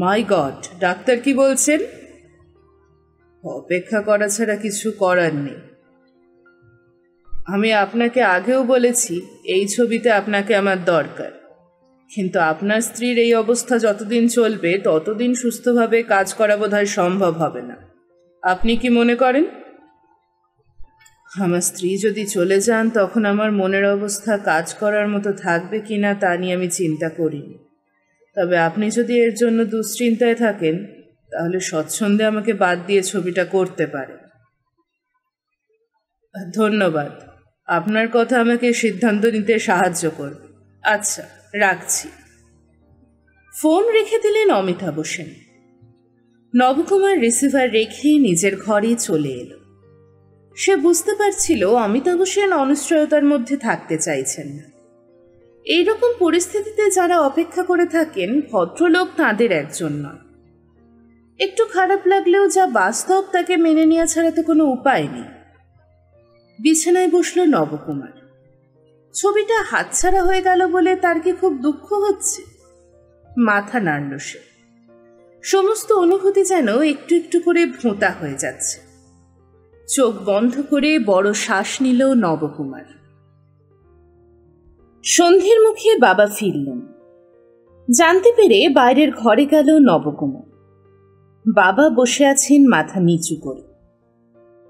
মাই গড, ডাক্তার কি বলছেন? অপেক্ষা করা ছাড়া কিছু করার নেই। আমি আপনাকে আগেও বলেছি এই ছবিতে আপনাকে আমার দরকার, কিন্তু আপনার স্ত্রীর এই অবস্থা যতদিন চলবে ততদিন সুস্থভাবে কাজ করা বোধহয় সম্ভব হবে না। আপনি কি মনে করেন? আমার স্ত্রী যদি চলে যান তখন আমার মনের অবস্থা কাজ করার মতো থাকবে কিনা তা নিয়ে আমি চিন্তা করিনি। তবে আপনি যদি এর জন্য দুশ্চিন্তায় থাকেন তাহলে স্বচ্ছন্দে আমাকে বাদ দিয়ে ছবিটা করতে পারেন। ধন্যবাদ, আপনার কথা আমাকে সিদ্ধান্ত নিতে সাহায্য করবে। আচ্ছা, রাখছি। ফোন রেখে দিলেন অমিতাভ সেন। নবকুমার রিসিভার রেখে নিজের ঘরে চলে এলো। সে বুঝতে পারছিল অমিতাভ সেন অনিশ্চয়তার মধ্যে থাকতে চাইছেন না। এইরকম পরিস্থিতিতে যারা অপেক্ষা করে থাকেন ভদ্রলোক তাঁদের একজন নয়। একটু খারাপ লাগলেও যা বাস্তব তাকে মেনে নেওয়া ছাড়া তো কোনো উপায় নেই। বিছানায় বসল নবকুমার। ছবিটা হাতছাড়া হয়ে গেল বলে তার কি খুব দুঃখ হচ্ছে? মাথা নাড়ল সে। সমস্ত অনুভূতি যেন একটু একটু করে ভোঁতা হয়ে যাচ্ছে। চোখ বন্ধ করে বড় শ্বাস নিল নবকুমার। সন্ধ্যের মুখে বাবা ফিরলেন। জানতে পেরে বাইরের ঘরে গেল নবকুমার। বাবা বসে আছেন মাথা নিচু করে।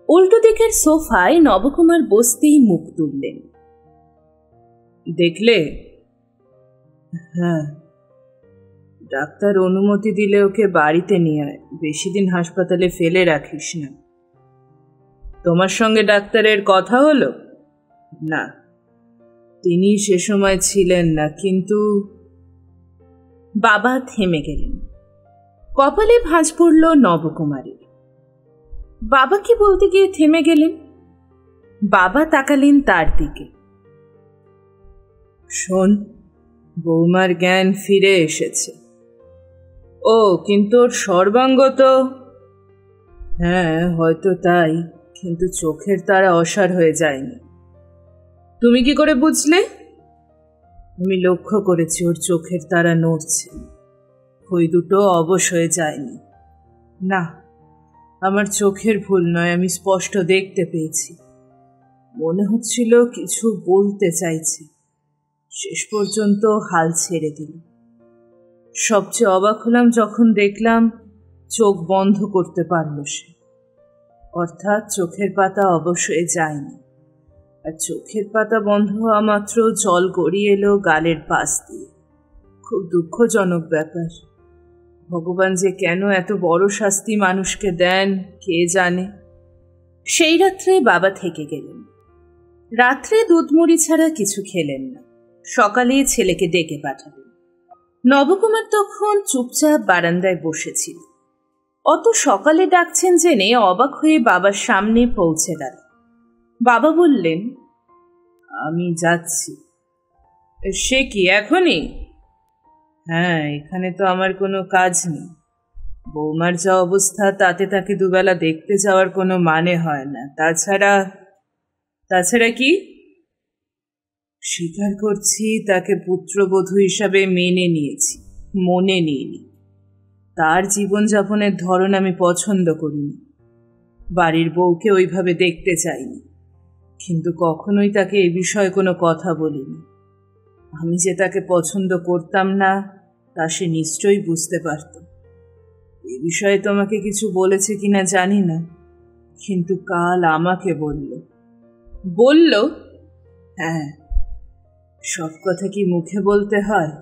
উল্টো দিকের সোফায় নবকুমার বসতেই মুখ তুললেন। দেখলে? হ্যাঁ, ডাক্তার অনুমতি দিলে ওকে বাড়িতে নিয়ে আয়, বেশি দিন হাসপাতালে ফেলে রাখিস না। তোমার সঙ্গে ডাক্তারের কথা হলো? না, তিনি সে সময় ছিলেন না, কিন্তু বাবা থেমে গেলেন। কপালে ভাঁজ পড়ল নবকুমারের। বাবা কি বলতে গিয়ে থেমে গেলেন। বাবা তাকালেন তার দিকে। শোন, বৌমার জ্ঞান ফিরে এসেছে। ও, কিন্তু ওর সর্বাঙ্গ তো। হ্যাঁ, হয়তো তাই, কিন্তু চোখের তারা অসাড় হয়ে যায়নি। তুমি কি করে বুঝলে? আমি লক্ষ্য করেছি ওর চোখের তারা নড়ছে, ওই দুটো অবশ হয়ে যায়নি। না, আমার চোখের ভুল নয়, আমি স্পষ্ট দেখতে পেয়েছি। মনে হচ্ছিল কিছু বলতে চাইছে, শেষ পর্যন্ত হাল ছেড়ে দিল। সবচেয়ে অবাক হলাম যখন দেখলাম চোখ বন্ধ করতে পারল সে, অর্থাৎ চোখের পাতা অবশ্যই যায়নি। আর চোখের পাতা বন্ধ হওয়া মাত্র জল গড়িয়ে এলো গালের পাশ দিয়ে। খুব দুঃখজনক ব্যাপার। ভগবান যে কেন এত বড় শাস্তি মানুষকে দেন কে জানে। সেই রাত্রে বাবা থেকে গেলেন। রাত্রে দুধ মুড়ি ছাড়া কিছু খেলেন না। সকালে ছেলেকে ডেকে পাঠালেন। নবকুমার তখন চুপচাপ বারান্দায় বসেছিল। অত সকালে ডাকছেন জেনে অবাক হয়ে বাবার সামনে পৌঁছে গেল। বাবা বললেন, আমি যাচ্ছি। সে কি, এখনই? হ্যাঁ, এখানে তো আমার কোনো কাজ নেই। বৌমার যা অবস্থা তাতে তাকে দুবেলা দেখতে যাওয়ার কোনো মানে হয় না। তাছাড়া কি? স্বীকার করছি তাকে পুত্রবধূ হিসাবে মেনে নিয়েছি, মনে নিইনি। তার জীবনযাপনের ধরন আমি পছন্দ করিনি, বাড়ির বউকে ওইভাবে দেখতে চাইনি, কিন্তু কখনোই তাকে এ বিষয়ে কোনো কথা বলিনি। আমি যে তাকে পছন্দ করতাম না তা সে নিশ্চয়ই বুঝতে পারত। এ বিষয়ে তোমাকে কিছু বলেছে কিনা জানি না, কিন্তু কাল আমাকে বলল। হ্যাঁ, সব কথা কি মুখে বলতে হয়?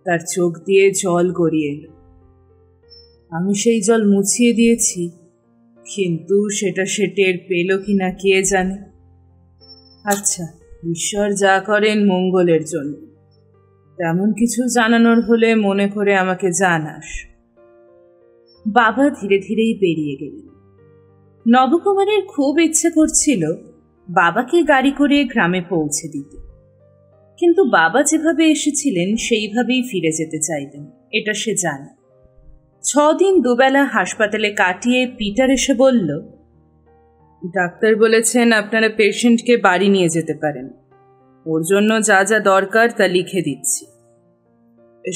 তার চোখ দিয়ে জল গড়িয়ে এলো। আমি সেই জল মুছিয়ে দিয়েছি, কিন্তু সেটা সে টের পেল কিনা কে জানে। আচ্ছা, ঈশ্বর যা করেন মঙ্গলের জন্য, তেমন কিছু জানানোর হলে মনে করে আমাকে জানাস। বাবা ধীরে ধীরেই বেরিয়ে গেলেন। নবকুমারের খুব ইচ্ছে করছিল বাবাকে গাড়ি করে গ্রামে পৌঁছে দিতে, কিন্তু বাবা যেভাবে এসেছিলেন সেইভাবেই ফিরে যেতে চাইবেন, এটা সে জানে। 6 দিন দুবেলা হাসপাতালে কাটিয়ে পিটার এসে বলল, ডাক্তার বলেছেন আপনারা পেশেন্টকে বাড়ি নিয়ে যেতে পারেন, ওর জন্য যা যা দরকার তা লিখে দিচ্ছি।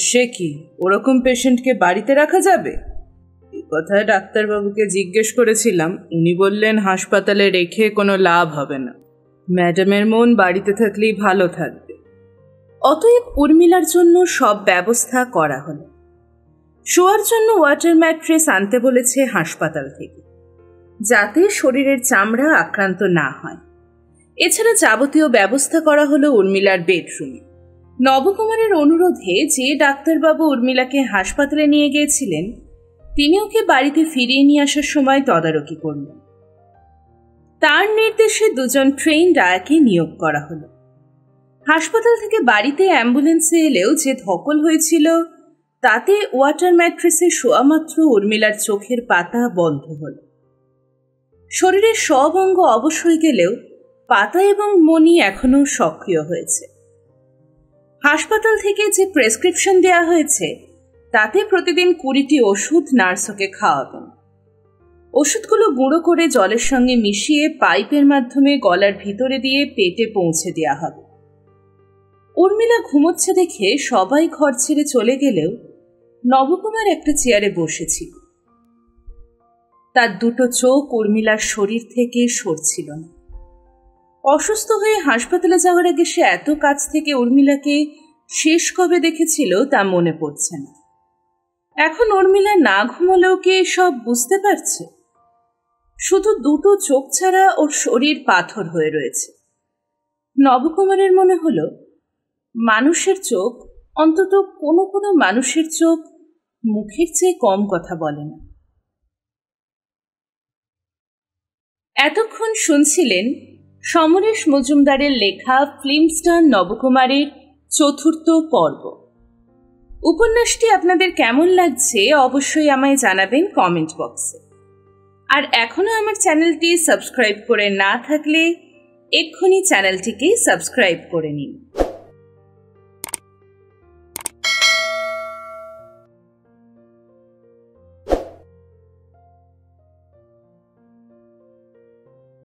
সে কি, ওরকম পেশেন্টকে বাড়িতে রাখা যাবে? এই কথা ডাক্তারবাবুকে জিজ্ঞেস করেছিলাম, উনি বললেন হাসপাতালে রেখে কোনো লাভ হবে না, ম্যাডামের মন বাড়িতে থাকলেই ভালো থাকবে। অতএব উর্মিলার জন্য সব ব্যবস্থা করা হলো। শোয়ার জন্য ওয়াটার ম্যাট্রেস আনতে বলেছে হাসপাতাল থেকে, যাতে শরীরের চামড়া আক্রান্ত না হয়। এছাড়া যাবতীয় ব্যবস্থা করা হলো উর্মিলার বেডরুমে। নবকুমারের অনুরোধে যে ডাক্তারবাবু উর্মিলাকে হাসপাতালে নিয়ে গিয়েছিলেন, তিনি ওকে বাড়িতে ফিরিয়ে নিয়ে আসার সময় তদারকি করলেন। তার নির্দেশে 2 জন ট্রেন ডায়াকে নিয়োগ করা হলো। হাসপাতাল থেকে বাড়িতে অ্যাম্বুলেন্সে এলেও যে ধকল হয়েছিল, তাতে ওয়াটার ম্যাট্রেসে শোয়া মাত্র উর্মিলার চোখের পাতা বন্ধ হল। শরীরের সব অঙ্গ অবশ হয়ে গেলেও পাতা এবং মনি এখনও সক্রিয় হয়েছে। হাসপাতাল থেকে যে প্রেসক্রিপশন দেয়া হয়েছে, তাতে প্রতিদিন 20টি ওষুধ নার্স ওকে খাওয়াবেন। ওষুধগুলো গুঁড়ো করে জলের সঙ্গে মিশিয়ে পাইপের মাধ্যমে গলার ভিতরে দিয়ে পেটে পৌঁছে দেওয়া হবে। উর্মিলা ঘুমোচ্ছে দেখে সবাই ঘর ছেড়ে চলে গেলেও নবকুমার একটা চেয়ারে বসেছিল। তার 2টো চোখ উর্মিলার শরীর থেকে সরছিল না। অসুস্থ হয়ে হাসপাতালে যাওয়ার আগে সে এত কাছ থেকে উর্মিলাকে শেষ কবে দেখেছিল তা মনে পড়ছে না। এখন উর্মিলা না ঘুমলেও কি সব বুঝতে পারছে? শুধু 2টো চোখ ছাড়া ওর শরীর পাথর হয়ে রয়েছে। নবকুমারের মনে হলো, মানুষের চোখ, অন্তত কোনো কোনো মানুষের চোখ মুখের চেয়ে কম কথা বলে না। এতক্ষণ শুনছিলেন সমরেশ মজুমদারের লেখা ফিল্মস্টার নবকুমারের 4র্থ পর্ব। উপন্যাসটি আপনাদের কেমন লাগছে অবশ্যই আমায় জানাবেন কমেন্ট বক্সে। আর এখনো আমার চ্যানেলটি সাবস্ক্রাইব করে না থাকলে এক্ষুনি চ্যানেলটিকে সাবস্ক্রাইব করে নিন।